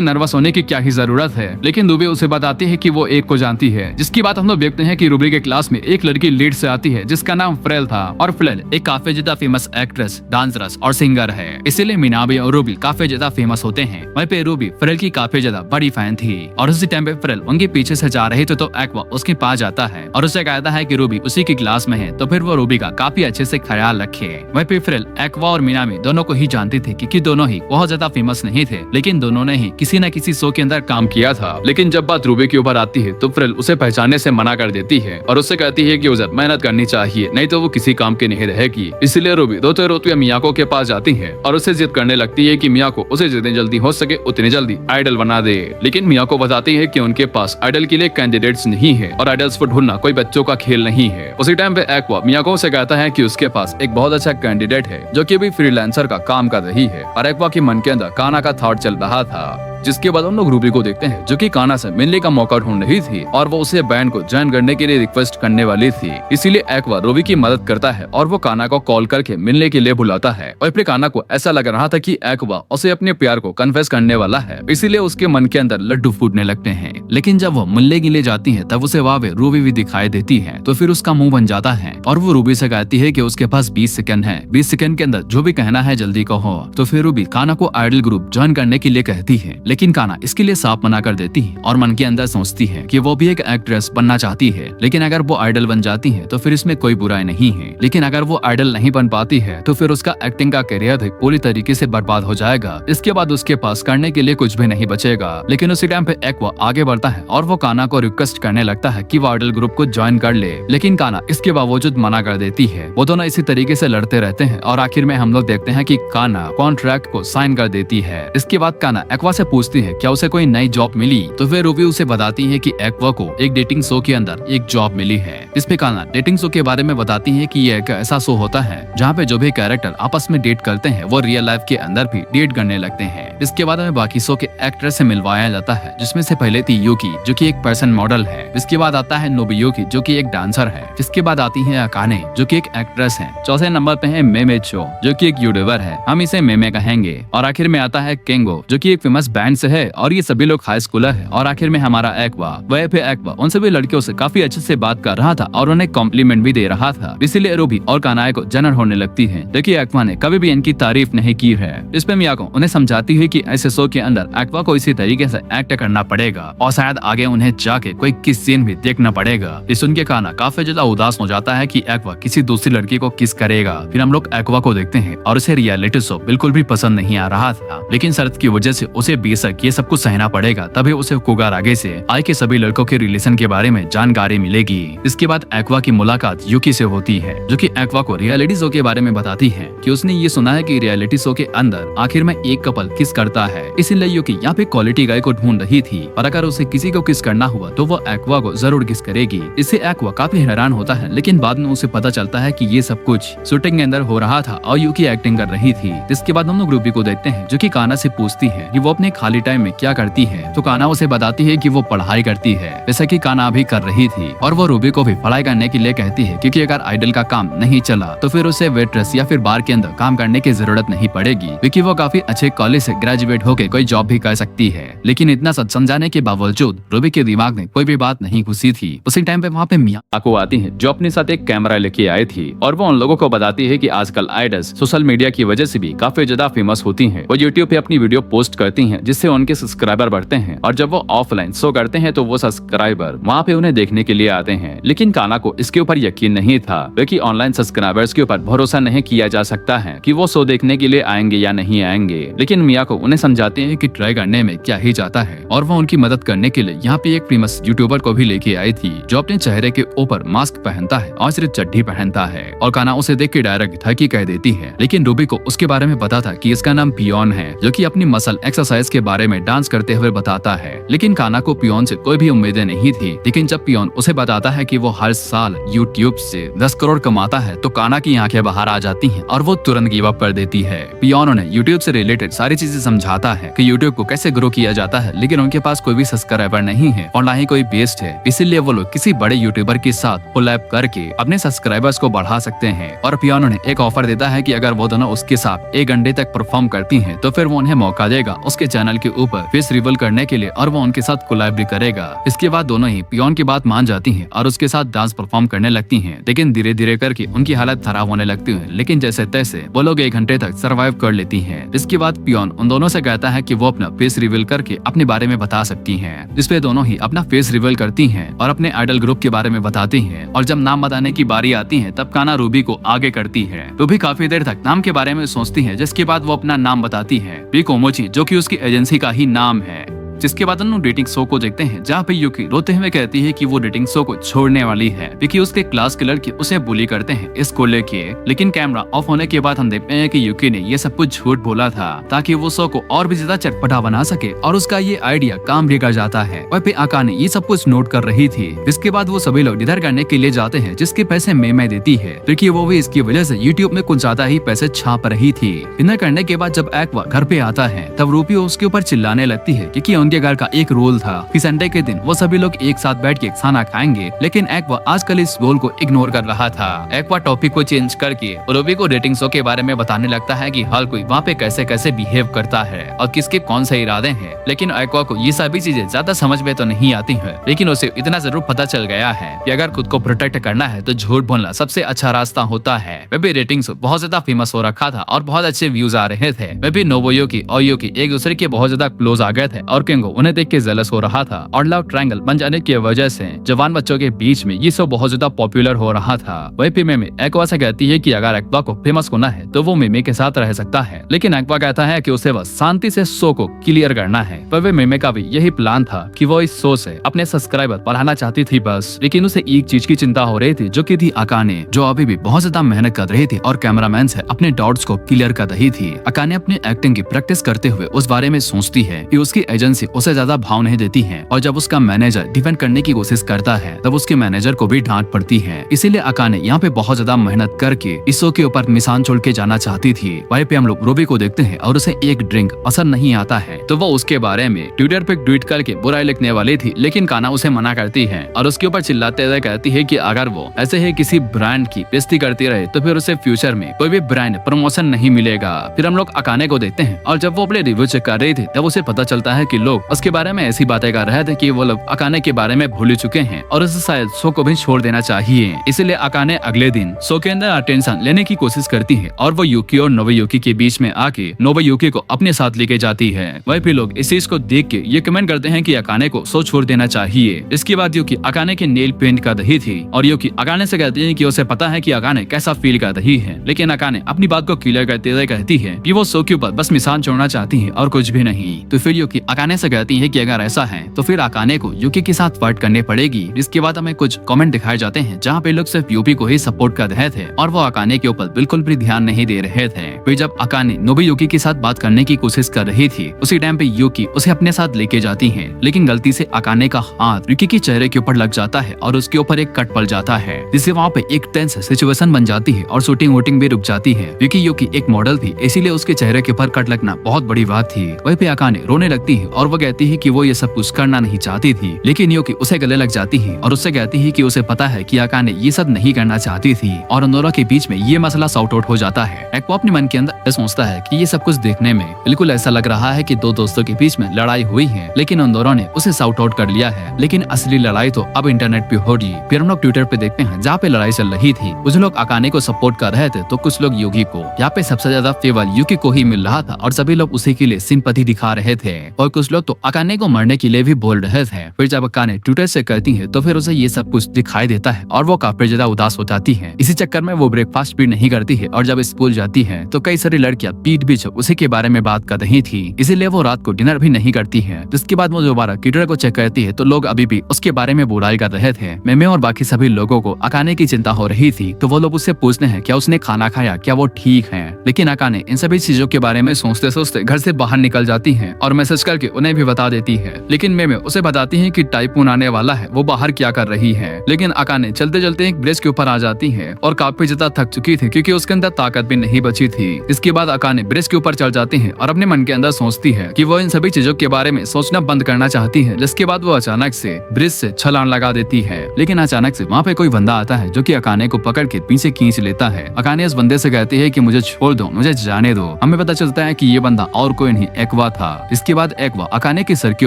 नर्वस होने की क्या ही जरूरत है। लेकिन रूबी उसे बताती है कि वो एक को जानती है। जिसकी बात हम लोग देखते हैं कि रूबी के क्लास में एक लड़की लीड से आती है जिसका नाम फ्रेल था, और फ्रेल एक काफी ज्यादा फेमस एक्ट्रेस, डांसरस और सिंगर है। इसीलिए मीनामी और रूबी काफी ज्यादा फेमस होते हैं। वहीं पे रूबी फ्रेल की काफी ज्यादा बड़ी फैन थी और उसी टाइम पे फ्रेल उनके पीछे से जा रही थी तो एक्वा उसके पास जाता है और उसे कहता है कि रूबी उसी की क्लास में है, तो फिर वो रूबी का काफी अच्छे से ख्याल रखे। वहीं पे फ्रेल एक्वा और मीनामी दोनों को ही जानती थी क्योंकि दोनों ही बहुत ज्यादा फेमस नहीं थे, लेकिन दोनों ने ही किसी न किसी शो के अंदर काम किया था। लेकिन जब बात रूबी के ऊपर आती है तो फ्रेल उसे पहचानने से मना कर देती है और उससे कहती है कि उसे मेहनत करनी चाहिए, नहीं तो वो किसी काम की नहीं रहेगी। इसलिए रूबी रोते रोते मियाको के पास जाती है और उससे जिद करने लगती है कि मियाको उसे जितनी जल्दी हो सके उतनी जल्दी आइडल बना दे। लेकिन मियाको बताती है कि उनके पास आइडल के लिए कैंडिडेट्स नहीं है और आइडल्स को ढूंढना कोई बच्चों का खेल नहीं है। उसी टाइम पे एक्वा मियाको से कहता है कि उसके पास एक बहुत अच्छा कैंडिडेट है जो कि अभी फ्रीलांसर का काम कर रही है, और एक्वा के मन के अंदर काना का थॉट चल रहा था। जिसके बाद हम लोग रूबी को देखते हैं जो कि काना से मिलने का मौका ढूंढ रही थी और वो उसे बैंड को ज्वाइन करने के लिए रिक्वेस्ट करने वाली थी। इसीलिए एक्वा रूबी की मदद करता है और वो काना को कॉल करके मिलने के लिए बुलाता है। और फिर काना को ऐसा लग रहा था कि एक्वा उसे अपने प्यार को कन्फेस करने वाला है, इसीलिए उसके मन के अंदर लड्डू फूटने लगते हैं। लेकिन जब वो मिलने के लिए जाती है तब उसे वहाँ पे रूबी भी दिखाई देती है, तो फिर उसका मुंह बन जाता है और वो रूबी से कहती है कि उसके पास 20 सेकंड है, 20 सेकंड के अंदर जो भी कहना है जल्दी कहो। तो फिर रूबी काना को आइडल ग्रुप ज्वाइन करने के लिए कहती है, लेकिन काना इसके लिए साफ मना कर देती है और मन के अंदर सोचती है कि वो भी एक एक्ट्रेस बनना चाहती है, लेकिन अगर वो आइडल बन जाती है तो फिर इसमें कोई बुराई नहीं है। लेकिन अगर वो आइडल नहीं बन पाती है तो फिर उसका एक्टिंग का करियर भी पूरी तरीके से बर्बाद हो जाएगा। इसके बाद उसके पास करने के लिए कुछ भी नहीं बचेगा। लेकिन उसी टाइम पे एक्वा आगे बढ़ता है और वो काना को रिक्वेस्ट करने लगता है कि वो आइडल ग्रुप को ज्वाइन कर ले, लेकिन काना इसके बावजूद मना कर देती है। वो दोनों इसी तरीके से लड़ते रहते हैं और आखिर में हम लोग देखते हैं कि काना कॉन्ट्रैक्ट को साइन कर देती है। इसके बाद काना एक्वा से पूछती है क्या उसे कोई नई जॉब मिली, तो फिर रूबी उसे बताती है कि एक्वा को एक डेटिंग शो के अंदर एक जॉब मिली है। इस पे काना डेटिंग शो के बारे में बताती है कि ये एक ऐसा शो होता है जहाँ पे जो भी कैरेक्टर आपस में डेट करते हैं वो रियल लाइफ के अंदर भी डेट करने लगते हैं। इसके बाद हमें बाकी शो के एक्टर से मिलवाया जाता है, जिसमें से पहले थी यूकी जो कि एक पर्सन मॉडल है। इसके बाद आता है नोबुयुकी जो कि एक डांसर है। जिसके बाद आती है अकाने जो कि एक एक्ट्रेस है। चौथे नंबर पे है मेमे चो जो कि एक यूट्यूबर है, हम इसे मेमे कहेंगे। और आखिर में आता है केंगो जो कि एक फेमस बैंड से है और ये सभी लोग हाई स्कूलर है। और आखिर में हमारा एक्वा, वह पे एक्वा उन सभी लड़कियों से काफी अच्छे से बात कर रहा था और उन्हें कॉम्प्लीमेंट भी दे रहा था। इसीलिए रूबी और कानाए को जनर होने लगती है, लेकिन एक्वा ने कभी भी इनकी तारीफ नहीं की है। इस पे मियाको उन्हें समझाती है कि ऐसे शो के अंदर एक्वा को इसी तरीके से एक्ट करना पड़ेगा और शायद आगे उन्हें जाके कोई किस सीन भी देखना पड़ेगा। इस सुन के काना काफी ज्यादा उदास हो जाता है कि एक्वा किसी दूसरी लड़की को किस करेगा। फिर हम लोग एक्वा को देखते हैं और उसे रियलिटी शो बिल्कुल भी पसंद नहीं आ रहा था, लेकिन शर्त की वजह से उसे बेशक ये सब कुछ सहना पड़ेगा, तभी उसे कुगारागी से आई के सभी लड़कों के रिलेशन के बारे में जानकारी मिलेगी। इसके बाद एक्वा की मुलाकात यूकी से होती है जो कि एक्वा को रियलिटी शो के बारे में बताती है कि उसने ये सुना है कि रियलिटी शो के अंदर आखिर में एक कपल किस करता है, इसीलिए यूकी यहाँ पे क्वालिटी गाय को ढूंढ रही थी और अगर उसे किसी को किस करना हुआ तो वो एक्वा को जरूर किस करेगी। इससे एक्वा काफी हैरान होता है, लेकिन बाद में उसे पता चलता है कि ये सब कुछ शूटिंग के अंदर हो रहा था और यूकी एक्टिंग कर रही थी। इसके बाद हम लोग रूबी को देखते हैं जो कि काना से पूछती है कि वो अपने खाली टाइम में क्या करती है, तो काना उसे बताती है कि वो पढ़ाई करती है, जैसा कि काना अभी कर रही थी। और वो रूबी को भी पढ़ाई करने के लिए कहती है क्योंकि अगर आइडल का काम नहीं चला तो फिर उसे वेट्रेस या फिर बार के अंदर काम करने की जरूरत नहीं पड़ेगी, क्योंकि वो काफी अच्छे कॉलेज से ग्रेजुएट होकर कोई जॉब भी कर सकती है। लेकिन इतना सच समझाने के बावजूद रूबी के दिमाग में कोई भी बात नहीं घुसी थी। उसी टाइम पे वहाँ पे मियाको आती है जो अपने साथ एक कैमरा लेके आई थी और वो उन लोगों को बताती है कि आजकल आइडल्स सोशल मीडिया की वजह से भी काफी ज्यादा फेमस होती हैं। वो यूट्यूब पे अपनी वीडियो पोस्ट करती हैं जिससे जिससे उनके सब्सक्राइबर बढ़ते हैं और जब वो ऑफलाइन शो करते हैं तो वो सब्सक्राइबर वहाँ पे उन्हें देखने के लिए आते हैं। लेकिन काना को इसके ऊपर यकीन नहीं था, क्योंकि ऑनलाइन सब्सक्राइबर्स के ऊपर भरोसा नहीं किया जा सकता है कि वो शो देखने के लिए आएंगे या नहीं आएंगे। लेकिन मियाको उन्हें समझाते हैं कि ट्राई करने में क्या ही जाता है, और वो उनकी मदद करने के लिए यहाँ पे एक फेमस यूट्यूबर को भी लेके आई थी जो अपने चेहरे के ऊपर मास्क पहनता है और सिर्फ चड्डी पहनता है। और काना उसे देख के डायरेक्ट था कि कह देती है, लेकिन रूबी को उसके बारे में पता था कि इसका नाम पियोन है, जो कि अपनी मसल एक्सरसाइज के बारे में डांस करते हुए बताता है। लेकिन काना को पियोन से कोई भी उम्मीदें नहीं थी। लेकिन जब पियोन उसे बताता है कि वो हर साल यूट्यूब से 10 करोड़ कमाता है तो काना की आंखें बाहर आ जाती हैं और वो तुरंत गिव अप कर देती है। पियोन उन्हें यूट्यूब से रिलेटेड सारी चीजें समझाता है कि यूट्यूब को कैसे ग्रो किया जाता है, लेकिन उनके पास कोई भी सब्सक्राइबर नहीं है और ना ही कोई बेस्ड है, इसीलिए वो लोग किसी बड़े यूट्यूबर के साथ कोलैब करके अपने सब्सक्राइबर्स को बढ़ा सकते हैं। और पियोन उन्हें एक ऑफर देता है कि अगर वो दोनों उसके साथ 1 घंटे तक परफॉर्म करती हैं तो फिर वो उन्हें मौका देगा उसके चैनल के ऊपर फेस रिवील करने के लिए, और वो उनके साथ कोलैब भी करेगा। इसके बाद दोनों ही पियोन की बात मान जाती हैं और उसके साथ डांस परफॉर्म करने लगती हैं। लेकिन धीरे धीरे करके उनकी हालत खराब होने लगती है, लेकिन जैसे तैसे वो लोग 1 घंटे तक सर्वाइव कर लेती हैं। इसके बाद पियोन उन दोनों से कहता है कि वो अपना फेस रिवील करके अपने बारे में बता सकती हैं, जिसपे दोनों ही अपना फेस रिवील करती हैं और अपने आइडल ग्रुप के बारे में बताती हैं। और जब नाम बताने की बारी आती है तब काना रूबी को आगे करती है। रूबी काफी देर तक नाम के बारे में सोचती है, जिसके बाद वो अपना नाम बताती है, रिकोमोची, जो कि उसकी एजेंसी का ही नाम है। जिसके बाद उन डेटिंग शो को देखते हैं जहाँ पे यूकी रोते हुए कहती है कि वो डेटिंग शो को छोड़ने वाली है क्योंकि उसके क्लास के लड़के उसे बुली करते हैं इसको लेके। लेकिन कैमरा ऑफ होने के बाद हम देखते हैं कि यूकी ने ये सब कुछ झूठ बोला था ताकि वो शो को और भी ज्यादा चटपटा बना सके, और उसका ये आइडिया काम भी कर जाता है। वह पे आकाने ये सब कुछ नोट कर रही थी। इसके बाद वो सभी लोग डिनर करने के लिए जाते हैं, जिसके पैसे मैं देती है क्योंकि वो भी इसकी वजह से यूट्यूब में कुछ ज्यादा ही पैसे छाप रही थी। डिनर करने के बाद जब एक्वा घर पे आता है तब रूपी उसके ऊपर चिल्लाने लगती है क्योंकि उनके घर का एक रूल था कि संडे के दिन वो सभी लोग एक साथ बैठ के खाना खाएंगे। लेकिन एक्वा आजकल इस रूल को इग्नोर कर रहा था। एक्वा टॉपिक को चेंज करके रूबी को डेटिंग शो के बारे में बताने लगता है कि हर कोई वहाँ पे कैसे कैसे बिहेव करता है और किसके कौन से इरादे हैं। लेकिन एक्वा को ये सभी चीजें ज्यादा समझ में तो नहीं आती है, लेकिन उसे इतना जरूर पता चल गया है कि अगर खुद को प्रोटेक्ट करना है तो झूठ बोलना सबसे अच्छा रास्ता होता है। वे भी रेटिंग शो बहुत ज्यादा फेमस हो रखा था और बहुत अच्छे व्यूज आ रहे थे। वे भी नोबुयुकी और यूकी एक दूसरे के बहुत ज्यादा क्लोज आ गए थे और किंगो उन्हें देख के जेलस हो रहा था। और लव ट्रायंगल बन जाने की वजह से जवान बच्चों के बीच में ये शो बहुत ज्यादा पॉपुलर हो रहा था। वही पे मिमी एक्वा से कहती है कि अगर एक्वा को फेमस होना है तो वो मिमी के साथ रह सकता है, लेकिन एक्वा कहता है कि उसे बस शांति से शो को क्लियर करना है। पर मिमी का भी यही प्लान था कि वो इस शो से अपने सब्सक्राइबर बढ़ाना चाहती थी बस। लेकिन उसे एक चीज की चिंता हो रही थी, जो कि थी अकाने, जो अभी भी बहुत ज्यादा मेहनत कर रही थी और कैमरामैन से अपने डाउट्स को क्लियर कर रही थी। अकाने अपनी एक्टिंग की प्रैक्टिस करते हुए उस बारे में सोचती है कि उसकी एजेंसी उसे ज्यादा भाव नहीं देती है, और जब उसका मैनेजर डिफेंड करने की कोशिश करता है तब उसके मैनेजर को भी डांट पड़ती है। इसीलिए अकाने यहाँ पे बहुत ज्यादा मेहनत करके इस शो के ऊपर निशान छोड़ के जाना चाहती थी। वहीं पे हम लोग रूबी को देखते हैं और उसे एक ड्रिंक पसंद नहीं आता है, तो वो उसके बारे में ट्विटर पे ट्वीट करके बुराई लिखने वाली थी, लेकिन काना उसे मना करती है और उसके ऊपर चिल्लाते हुए कहती है कि अगर वो ऐसे ही किसी ब्रांड की बेइज्जती करती रहे तो फिर उसे फ्यूचर में कोई भी ब्रांड प्रमोशन नहीं मिलेगा। फिर हम लोग अकाने को देखते हैं और जब वो अपने रिव्यू चेक कर रही थी तब उसे पता चलता है कि लोग उसके बारे में ऐसी बातें कर रहे थे कि वो लोग अकाने के बारे में भूल चुके हैं और उसे शायद शो को भी छोड़ देना चाहिए। इसलिए अकाने अगले दिन शो के अंदर अटेंशन लेने की कोशिश करती है और वो यूकी और नोबुयुकी के बीच में आके नोबुयुकी को अपने साथ लेके जाती है। वही भी लोग इस चीज को देख के ये कमेंट करते हैं कि अकाने को शो छोड़ देना चाहिए। इसके बाद यूकी अकाने के नेल पेंट कर रही थी और यूकी अकाने से कहती है कि उसे पता है कि अकाने कैसा फील कर रही है, लेकिन अकाने अपनी बात को क्लियर करते हुए कहती है कि वो शो के ऊपर बस निशान छोड़ना चाहती है और कुछ भी नहीं। तो फिर यूकी अकाने से कहती है कि अगर ऐसा है तो फिर अकाने को यूकी के साथ फाइट करनी पड़ेगी। इसके बाद हमें कुछ कमेंट दिखाए जाते हैं जहाँ पे लोग सिर्फ यूपी को ही सपोर्ट कर रहे थे और वो अकाने के ऊपर बिल्कुल भी ध्यान नहीं दे रहे थे। फिर जब अकाने नोबुयुकी के साथ बात करने की कोशिश कर रही थी उसी टाइम पे यूकी उसे अपने साथ लेके जाती है, लेकिन गलती से अकाने का हाथ यूकी के चेहरे के ऊपर लग जाता है और उसके ऊपर एक कट पड़ जाता है, जिससे वहाँ पे एक टेंस सिचुएशन बन जाती है और शूटिंग वूटिंग भी रुक जाती है क्योंकि यूकी एक मॉडल थी, इसीलिए उसके चेहरे के ऊपर कट लगना बहुत बड़ी बात थी। वहीं पे अकाने रोने लगती है और वो कहती है कि वो ये सब कुछ करना नहीं चाहती थी, लेकिन यूकी उसे गले लग जाती है और उससे कहती है कि उसे पता है कि अकाने ये सब नहीं करना चाहती थी और उन दोनों के बीच में ये मसला सॉर्ट आउट हो जाता है। एक्वा अपने मन के अंदर सोचता है कि ये सब कुछ देखने में बिल्कुल ऐसा लग रहा है कि दो दोस्तों के बीच में लड़ाई हुई है, लेकिन उन दोनों ने उसे साउट आउट कर लिया है। लेकिन असली लड़ाई तो अब इंटरनेट पे हो रही। फिर हम लोग ट्विटर पे देखते हैं जहाँ पे लड़ाई चल रही थी। कुछ लोग अकाने को सपोर्ट कर रहे थे तो कुछ लोग युगी को। यहाँ पे सबसे ज्यादा फेवर युगी को ही मिल रहा था और सभी लोग उसी के लिए सिंपैथी दिखा रहे थे और कुछ लोग तो अकाने को मरने के लिए भी बोल रहे थे। फिर जब अकाने ट्विटर से कहती है तो फिर उसे ये सब कुछ दिखाई देता है और वो काफी ज्यादा उदास हो जाती है। इसी चक्कर में वो ब्रेकफास्ट भी नहीं करती है और जब स्कूल जाती है तो कई सारी लड़कियां पीठ पीछे उसी के बारे में बात कर रही थी, इसीलिए वो रात को डिनर भी नहीं करती है। जिसके बाद वो दोबारा ट्विटर को चेक करती है तो लोग अभी भी उसके बारे में बुराई कर रहे थे। मेमे और बाकी सभी लोगों को अकाने की चिंता हो रही थी तो वो लोग उससे पूछते हैं क्या उसने खाना खाया, क्या वो ठीक है। लेकिन अकाने इन सभी चीजों के बारे में सोचते सोचते घर से बाहर निकल जाती है और मैसेज करके उन्हें भी बता देती है। लेकिन मेमे उसे बताती है कि टाइफून आने वाला है, वो बाहर क्या कर रही है। लेकिन अकाने चलते चलते एक ब्रिज के ऊपर आ जाती है और काफी ज्यादा थक चुकी थी क्योंकि उसके अंदर ताकत भी नहीं बची थी। इसके बाद अकाने ब्रिज के ऊपर चढ़ जाती है और अपने मन के अंदर सोचती है कि वो इन सभी चीजों के बारे में सोचना बंद करना चाहती है। जिसके बाद वो अचानक से ब्रिज से छलांग लगा देती है। लेकिन अचानक से वहाँ पे कोई बंदा आता है जो कि अकाने को पकड़ के पीछे खींच लेता है। अकाने उस बंदे से कहती है कि मुझे छोड़ दो, मुझे जाने दो। हमें पता चलता है कि ये बंदा और कोई नहीं एक्वा था। इसके बाद एक्वा अकाने के सर के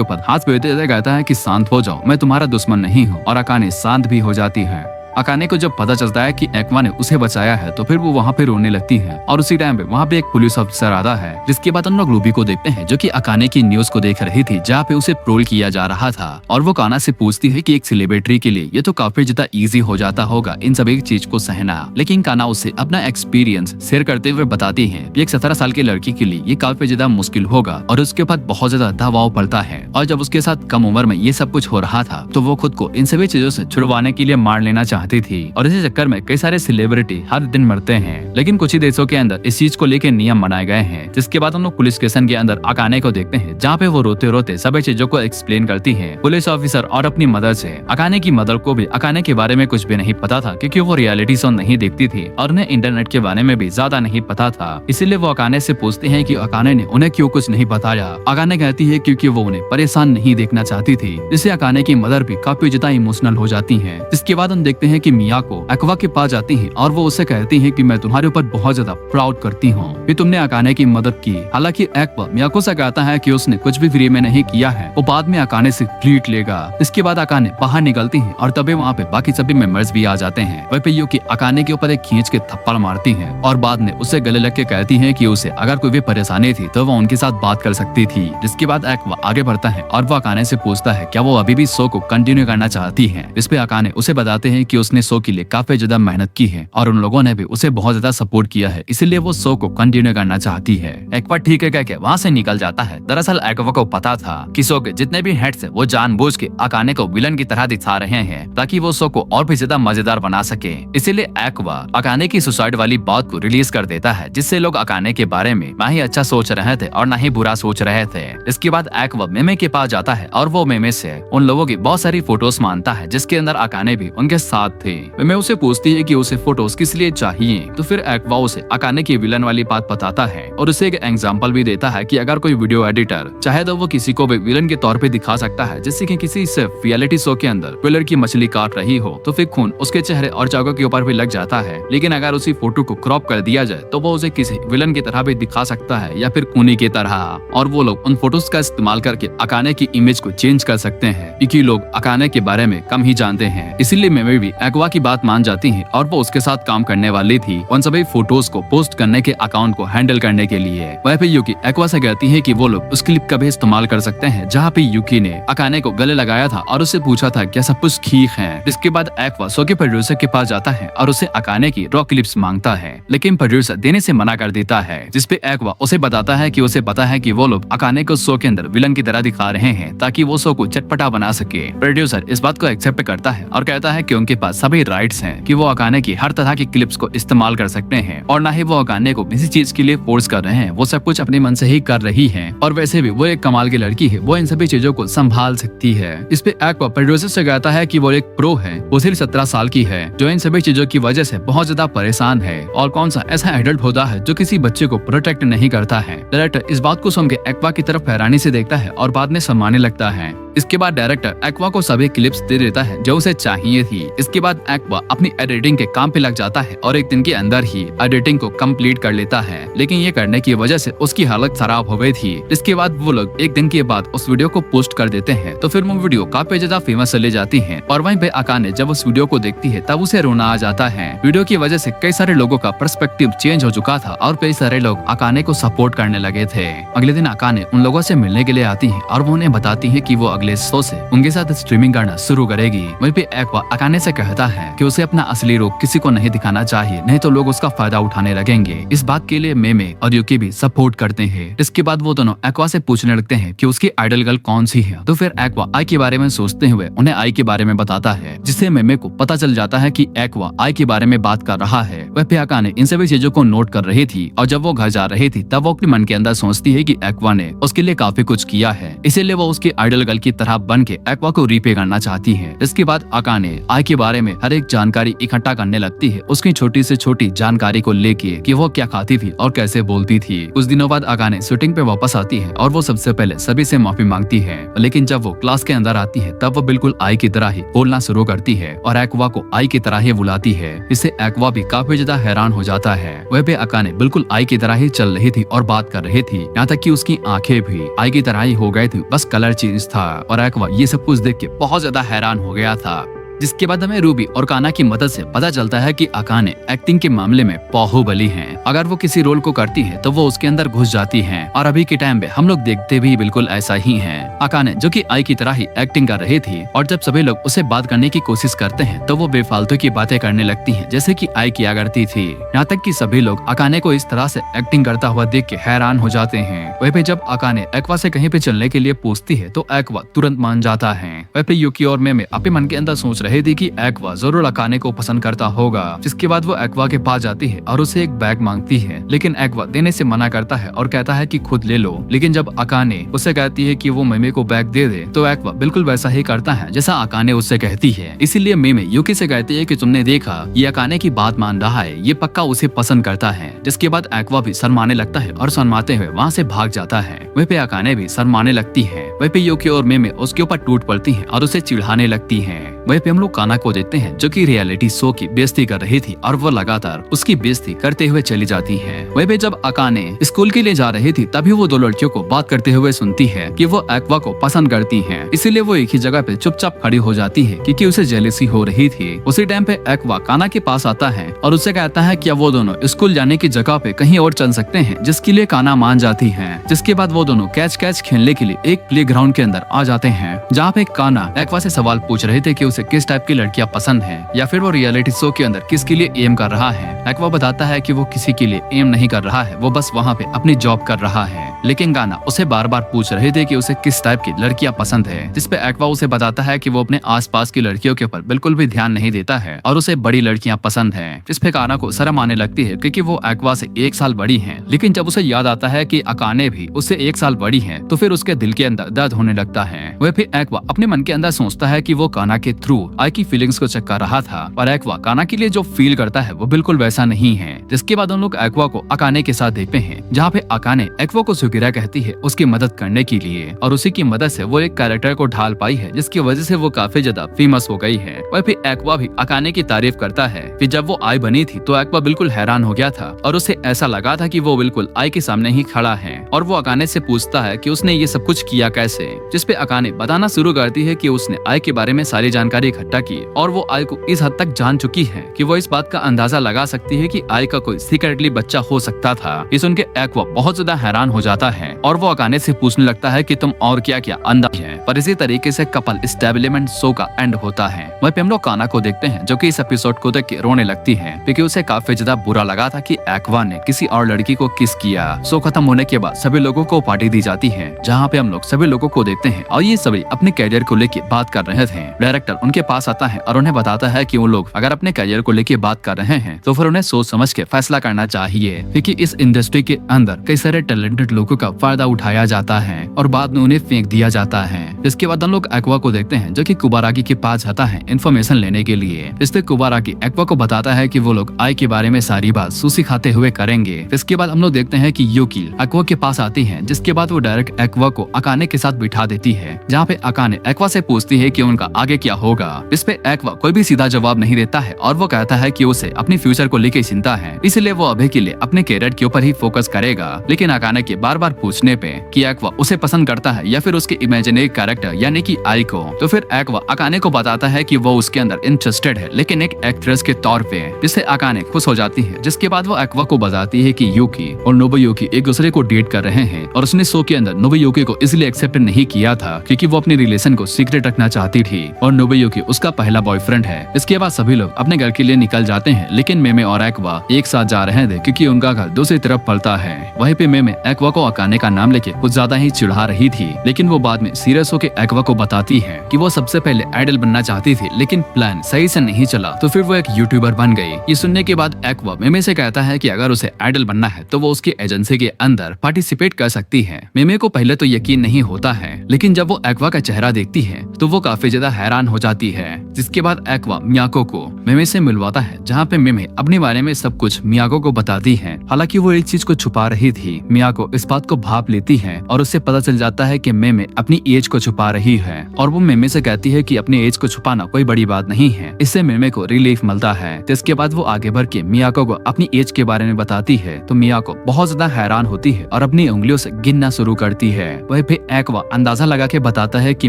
ऊपर हाथ फेरते हुए कहता है कि शांत हो जाओ, मैं तुम्हारा दुश्मन नहीं हूँ और अकाने शांत भी हो जाती है। अकाने को जब पता चलता है कि एक्वा ने उसे बचाया है तो फिर वो वहाँ पे रोने लगती है और उसी टाइम पे वहाँ पे एक पुलिस ऑफिसर आता है। जिसके बाद हम लोग रूबी को देखते हैं जो कि अकाने की न्यूज को देख रही थी जहाँ पे उसे ट्रोल किया जा रहा था और वो काना से पूछती है कि एक सेलिब्रिटी के लिए ये तो काफी ज्यादा इजी हो जाता होगा इन सभी चीज को सहना। लेकिन काना उसे अपना एक्सपीरियंस शेयर करते हुए बताती है कि एक 17 साल की लड़की के लिए ये काफी ज्यादा मुश्किल होगा और उसके बाद बहुत ज्यादा दबाव पड़ता है और जब उसके साथ कम उम्र में ये सब कुछ हो रहा था तो वो खुद को इन सभी चीजों से छुड़वाने के लिए मार लेना चाहती थी और इसी चक्कर में कई सारे सेलिब्रिटी हर दिन मरते हैं। लेकिन कुछ ही देशों के अंदर इस चीज को लेकर नियम बनाए गए हैं। जिसके बाद हम लोग पुलिस स्टेशन के अंदर अकाने को देखते हैं जहाँ पे वो रोते रोते सभी चीजों को एक्सप्लेन करती है पुलिस ऑफिसर और अपनी मदर से। अकाने की मदर को भी अकाने के बारे में कुछ भी नहीं पता था क्योंकि वो रियलिटी शो नहीं देखती थी और उन्हें इंटरनेट के बारे में भी ज्यादा नहीं पता था। इसीलिए वो अकाने से पूछती है कि अकाने ने उन्हें क्यों कुछ नहीं बताया। अकाने कहती है क्योंकि वो उन्हें परेशान नहीं देखना चाहती थी। जिससे अकाने की मदर भी काफी ज्यादा इमोशनल हो जाती है। इसके बाद हम देखते हैं कि मिया को एक्वा के पास जाती है और वो उसे कहती है कि मैं तुम्हारे ऊपर बहुत ज्यादा प्राउड करती हूँ कि तुमने अकाने की मदद की। हालांकि एक्वा मियाको से कहता है कि उसने कुछ भी फ्री में नहीं किया है, वो बाद में अकाने से ट्रीट लेगा। इसके बाद अकाने बाहर निकलती है और तभी वहाँ पे बाकी सभी मेंबर्स भी आ जाते हैं। वहीं पे यूकी अकाने के ऊपर एक खींच के थप्पड़ मारती है और बाद में उसे गले लग के कहती है कि उसे अगर कोई भी परेशानी थी तो वो उनके साथ बात कर सकती थी। जिसके बाद एक्वा आगे बढ़ता है और वो अकाने से पूछता है क्या वो अभी भी शो को कंटिन्यू करना चाहती है। इस पे अकाने उसे बताते हैं कि उसने शो के लिए काफी ज्यादा मेहनत की है और उन लोगों ने भी उसे बहुत ज्यादा सपोर्ट किया है, इसीलिए वो शो को कंटिन्यू करना चाहती है। एक्वा ठीक है कह के वहाँ से निकल जाता है। दरअसल एक्वा को पता था कि शो के जितने भी हेड्स हैं वो जानबूझ के अकाने को विलन की तरह दिखा रहे हैं ताकि वो शो को और भी ज्यादा मजेदार बना सके। इसीलिए एक्वा अकाने की सुसाइड वाली बात को रिलीज कर देता है जिससे लोग अकाने के बारे में ना ही अच्छा सोच रहे थे और ना ही बुरा सोच रहे थे। इसके बाद एक्वा मेमे के पास जाता है और वो मेमे से उन लोगों की बहुत सारी फोटोज मांगता है जिसके अंदर अकाने भी उनके साथ थे। मेमे उसे पूछती है कि उसे फोटोज किस लिए चाहिए तो फिर एक्वा उसे अकाने की विलन वाली बात बताता है और उसे एक एग्जांपल भी देता है कि अगर कोई वीडियो एडिटर चाहे तो वो किसी को भी विलन के तौर पे दिखा सकता है। जैसे कि किसी सिर्फ रियलिटी शो के अंदर पिलर की मछली काट रही हो तो फिर खून उसके चेहरे और चाकू के ऊपर भी लग जाता है, लेकिन अगर उसी फोटो को क्रॉप कर दिया जाए तो वो उसे किसी विलन की तरह भी दिखा सकता है या फिर खूनी की तरह। और वो लोग उन फोटोज का इस्तेमाल करके अकाने की इमेज को चेंज कर सकते हैं क्योंकि लोग अकाने के बारे में कम ही जानते हैं। इसीलिए मेमे भी एक्वा की बात मान जाती है और वो उसके साथ काम करने वाली थी उन सभी फोटोज को पोस्ट करने के अकाउंट को हैंडल करने के लिए। वह पे यूकी एक्वा से कहती है कि वो लोग उस क्लिप का भी इस्तेमाल कर सकते हैं जहाँ पे यूकी ने अकाने को गले लगाया था और उससे पूछा था क्या सब कुछ ठीक है। इसके बाद एक्वा शो के प्रोड्यूसर के पास जाता है और उसे अकाने की रॉ क्लिप्स मांगता है, लेकिन प्रोड्यूसर देने से मना कर देता है। जिसपे एक्वा उसे बताता है कि उसे पता है कि वो लोग अकाने को शो के अंदर विलन की तरह दिखा रहे हैं ताकि वो शो को चटपटा बना सके। प्रोड्यूसर इस बात को एक्सेप्ट करता है और कहता है कि उनके पास सभी राइट्स हैं कि वो अकाने की हर तरह की क्लिप्स को इस्तेमाल कर सकते हैं और न ही वो अकाने को किसी चीज के लिए फोर्स कर रहे हैं, वो सब कुछ अपने मन से ही कर रही है और वैसे भी वो एक कमाल की लड़की है, वो इन सभी चीजों को संभाल सकती है। इस पे एक्वा प्रोड्यूसर से कहता है कि वो एक प्रो है, वो सिर्फ 17 साल की है जो इन सभी चीजों की वजह से बहुत ज्यादा परेशान है और कौन सा ऐसा एडल्ट होता है जो किसी बच्चे को प्रोटेक्ट नहीं करता है। डायरेक्टर इस बात को सुन के एक्वा की तरफ हैरानी से देखता है और बाद में सम्मानने लगता है। इसके बाद डायरेक्टर एक्वा को सभी क्लिप्स दे देता है जो उसे चाहिए थी। इसके बाद एक्वा अपनी एडिटिंग के काम पे लग जाता है और एक दिन के अंदर ही एडिटिंग को कंप्लीट कर लेता है, लेकिन ये करने की वजह से उसकी हालत खराब हो गई थी। इसके बाद वो लोग एक दिन के बाद उस वीडियो को पोस्ट कर देते हैं, तो फिर वो वीडियो काफी ज्यादा फेमस चली जाती है और वहीं पे अकाने जब उस वीडियो को देखती है तब उसे रोना आ जाता है। वीडियो की वजह से कई सारे लोगों का पर्सपेक्टिव चेंज हो चुका था और कई सारे लोग अकाने को सपोर्ट करने लगे थे। अगले दिन अकाने उन लोगों से मिलने के लिए आती है और वो उन्हें बताती है कि वो अगले शो से उनके साथ स्ट्रीमिंग करना शुरू करेगी। वहीं पे एक्वा अकाने से कहता है कि उसे अपना असली रूप किसी को नहीं दिखाना चाहिए, नहीं तो लोग उसका फायदा उठाने लगेंगे। इस बात के लिए मेमे और यूकी भी सपोर्ट करते हैं। इसके बाद वो दोनों एक्वा से पूछने लगते हैं कि उसकी आइडल गर्ल कौन सी है, तो फिर एक्वा आई के बारे में सोचते हुए उन्हें आई के बारे में बताता है, जिससे मेमे को पता चल जाता है कि एक्वा आई के बारे में बात कर रहा है। वह पे अकाने इन सभी चीजों को नोट कर रही थी और जब वो घर जा रही थी तब वो अपने मन के अंदर सोचती है कि एक्वा ने उसके लिए काफी कुछ किया है, इसीलिए वो उसकी आइडल गर्ल की तरह बन के एक्वा को रीपे करना चाहती है। इसके बाद अकाने आई के बारे में हर एक जानकारी इकट्ठा करने लगती है, उसकी छोटी से छोटी जानकारी को लेके कि वो क्या खाती थी और कैसे बोलती थी। कुछ दिनों बाद अकाने शूटिंग पे वापस आती है और वो सबसे पहले सभी से माफी मांगती है, लेकिन जब वो क्लास के अंदर आती है तब वो बिल्कुल आई की तरह ही बोलना शुरू करती है और एक्वा को आई की तरह ही बुलाती है। इससे एक्वा भी काफी ज्यादा हैरान हो जाता है। वह पे अकाने बिल्कुल आई की तरह ही चल रही थी और बात कर रही थी, यहाँ तक कि उसकी आंखें भी आई की तरह ही हो गई थी, बस कलर चेंज था। और एक्वा ये सब कुछ देख के बहुत ज्यादा हैरान हो गया था। जिसके बाद हमें रूबी और काना की मदद से पता चलता है कि अकाने एक्टिंग के मामले में बाहुबली हैं। अगर वो किसी रोल को करती है तो वो उसके अंदर घुस जाती हैं और अभी के टाइम पे हम लोग देखते भी बिल्कुल ऐसा ही हैं। अकाने जो कि आई की तरह ही एक्टिंग कर रही थी और जब सभी लोग उसे बात करने की कोशिश करते हैं तो वो बेफालतू की बातें करने लगती है जैसे की आई किया करती थी। यहाँ तक कि सभी लोग अकाने को इस तरह से एक्टिंग करता हुआ देख के हैरान हो जाते हैं। वहीं पे जब अकाने एक्वा से कहीं पे चलने के लिए पूछती है तो एक्वा तुरंत मान जाता है। वहीं पे यूकी और मेमे अपने मन के अंदर सोच रहे थे कि एक्वा जरूर अकाने को पसंद करता होगा। जिसके बाद वो एक्वा के पास जाती है और उसे एक बैग मांगती है, लेकिन एक्वा देने से मना करता है और कहता है कि खुद ले लो। लेकिन जब अकाने उसे कहती है कि वो मेमे को बैग दे दे तो एक्वा बिल्कुल वैसा ही करता है जैसा अकाने उससे कहती है। इसीलिए मेमे यूकी से कहती है कि तुमने देखा, ये अकाने की बात मान रहा है, ये पक्का उसे पसंद करता है। जिसके बाद एक्वा भी शर्माने लगता है और शर्माते हुए वहाँ से भाग जाता है। वहीं पे अकाने भी शर्माने लगती है। वहीं पे यूकी और मेमे उसके ऊपर टूट पड़ती है और उसे चिढ़ाने लगती है। वहीं पे हम लोग काना को देखते हैं जो कि रियलिटी शो की बेइज्जती कर रही थी और वो लगातार उसकी बेइज्जती करते हुए चली जाती है। वहीं पे जब अकाने स्कूल के लिए जा रही थी तभी वो दो लड़कियों को बात करते हुए सुनती है कि वो एक्वा को पसंद करती हैं। इसीलिए वो एक ही जगह पे चुपचाप खड़ी हो जाती है क्योंकि उसे जेलसी हो रही थी। उसी टाइम पे एक्वा काना के पास आता है और उससे कहता है कि वो दोनों स्कूल जाने की जगह पे कहीं और चल सकते हैं, जिसके लिए काना मान जाती है। जिसके बाद वो दोनों कैच कैच खेलने के लिए एक प्लेग्राउंड के अंदर आ जाते हैं, जहाँ पे काना एक्वा से सवाल पूछ रहे थे कि उसे किस टाइप की लड़कियां पसंद है या फिर वो रियलिटी शो के अंदर किसके लिए एम कर रहा है। एक्वा बताता है कि वो किसी के लिए एम नहीं कर रहा है, वो बस वहाँ पे अपनी जॉब कर रहा है। लेकिन गाना उसे बार बार पूछ रहे थे कि उसे किस टाइप की लड़कियां पसंद है, जिसपे एक्वा उसे बताता है कि वो अपने आसपास की लड़कियों के ऊपर बिल्कुल भी ध्यान नहीं देता है और उसे बड़ी लड़कियां पसंद है। जिसपे काना को शर्म आने लगती है क्योंकि वो एक्वा से 1 साल बड़ी है। लेकिन जब उसे याद आता है कि अकाने भी उससे 1 साल बड़ी है तो फिर उसके दिल के अंदर दर्द होने लगता है। वह फिर एक्वा अपने मन के अंदर सोचता है कि वो काना के थ्रू आई की फीलिंग्स को चेक कर रहा था, पर एक्वा काना के लिए जो फील करता है वो बिल्कुल वैसा नहीं है। जिसके बाद उन लोग एक्वा को अकाने के साथ देखते हैं, जहाँ पे अकाने एक्वा को सुगिरा कहती है उसकी मदद करने के लिए और उसी की मदद से वो एक कैरेक्टर को ढाल पाई है जिसकी वजह से वो काफी ज्यादा फेमस हो गई है। वह फिर एक्वा भी अकाने की तारीफ करता है कि जब वो आई बनी थी तो एक्वा बिल्कुल हैरान हो गया था और उसे ऐसा लगा था कि वो बिल्कुल आई के सामने ही खड़ा है और वो अकाने से पूछता है कि उसने ये सब कुछ किया कैसे। जिसपे अकाने बताना शुरू करती है कि उसने आई के बारे में सारी जानकारी इकट्ठा की और वो आई को इस हद तक जान चुकी है कि वो इस बात का अंदाजा लगा सकती है कि आई का कोई सीक्रेटली बच्चा हो सकता था। ये सुन के एक्वा बहुत ज्यादा हैरान हो जाता है और वो अकाने से पूछने लगता है कि तुम और क्या क्या अंदाज है। पर इसी तरीके से कपल स्टेबलिशमेंट शो का एंड होता है। वहीं पे हम लोग काना को देखते हैं जो कि इस एपिसोड को देख के रोने लगती है क्योंकि उसे काफी ज्यादा बुरा लगा था कि एक्वा ने किसी और लड़की को किस किया। शो खत्म होने के बाद सभी लोगों को पार्टी दी जाती है, जहाँ पे हम लोग सभी लोगों को देखते हैं और ये सभी अपने कैरियर को लेके बात कर रहे थे। डायरेक्टर उनके पास आता है और उन्हें बताता है कि वो लोग अगर अपने कैरियर को लेके बात कर रहे हैं तो फिर उन्हें सोच समझ के फैसला करना चाहिए, क्योंकि इस इंडस्ट्री के अंदर कई सारे टैलेंटेड लोगों का फायदा उठाया जाता है और बाद में उन्हें फेंक दिया जाता है। इसके बाद हम लोग एक्वा को देखते हैं जो कि कुबाराकी के पास जाता है इन्फॉर्मेशन लेने के लिए। इससे कुबाराकी एक्वा को बताता है कि वो लोग आई के बारे में सारी बात सुशी खाते हुए करेंगे। इसके बाद हम लोग देखते हैं कि यूकी एक्वा के पास आती है, जिसके बाद वो डायरेक्ट एक्वा को अकाने के साथ बिठा देती है, जहाँ पे अकाने एक्वा से पूछती है कि उनका आगे क्या होगा। इस पे एक्वा कोई भी सीधा जवाब नहीं देता है और वो कहता है कि उसे अपनी फ्यूचर को लेकर चिंता है, इसलिए वो अभी के लिए अपने कैरियर के ऊपर ही फोकस करेगा। लेकिन अकाने के बार बार पूछने पे कि एक्वा उसे पसंद करता है या फिर उसके इमेजिनरी कैरेक्टर यानी कि आई को, तो फिर एक्वा अकाने को बताता है कि वो उसके अंदर इंटरेस्टेड है, लेकिन एक एक्ट्रेस के तौर पे, जिससे अकाने खुश हो जाती है। जिसके बाद वो एक्वा को बताती है कि यूकी और नोबुयुकी एक दूसरे को डेट कर रहे हैं और उसने शो के अंदर नोबुयुकी को इसलिए एक्सेप्ट नहीं किया था क्योंकि वो अपनी रिलेशन को सीक्रेट रखना चाहती थी और नोबुयुकी उसका पहला बॉयफ्रेंड है। इसके बाद सभी लोग अपने घर के लिए निकल जाते हैं, लेकिन मेमे और एक्वा एक साथ जा रहे थे क्योंकि उनका घर दूसरी तरफ पड़ता है। वहीं पे मेमे एक्वा को अकाने का नाम लेके कुछ ज्यादा ही चिढ़ा रही थी, लेकिन वो बाद में सीरियस होकर एक्वा को बताती है कि वो सबसे पहले आइडल बनना चाहती थी, लेकिन प्लान सही से नहीं चला, तो फिर वो एक यूट्यूबर बन गई। ये सुनने के बाद एक्वा मेमे से कहता है कि अगर उसे आइडल बनना है तो वो उसकी एजेंसी के अंदर पार्टिसिपेट कर सकती है। मेमे को पहले तो यकीन नहीं होता है, लेकिन जब वो एक्वा का चेहरा देखती है तो वो काफी ज्यादा हैरान हो जाती है। जिसके बाद एक्वा मियाको को मेमे से मिलवाता है, जहाँ पे मेमे अपने बारे में सब कुछ मियाको को बताती है। हालांकि वो एक चीज को छुपा रही थी। मियाको इस बात को भाप लेती है और उससे पता चल जाता है कि मेमे अपनी एज को छुपा रही है और वो मेमे से कहती है कि अपनी एज को छुपाना कोई बड़ी बात नहीं है। इससे मेमे को रिलीफ मिलता है। जिसके बाद वो आगे बढ़ के मियाको को अपनी एज के बारे में बताती है, तो मियाको बहुत ज्यादा हैरान होती है और अपनी उंगलियों से गिनना शुरू करती है। वहीं पे एक्वा अंदाजा लगा के बताता है कि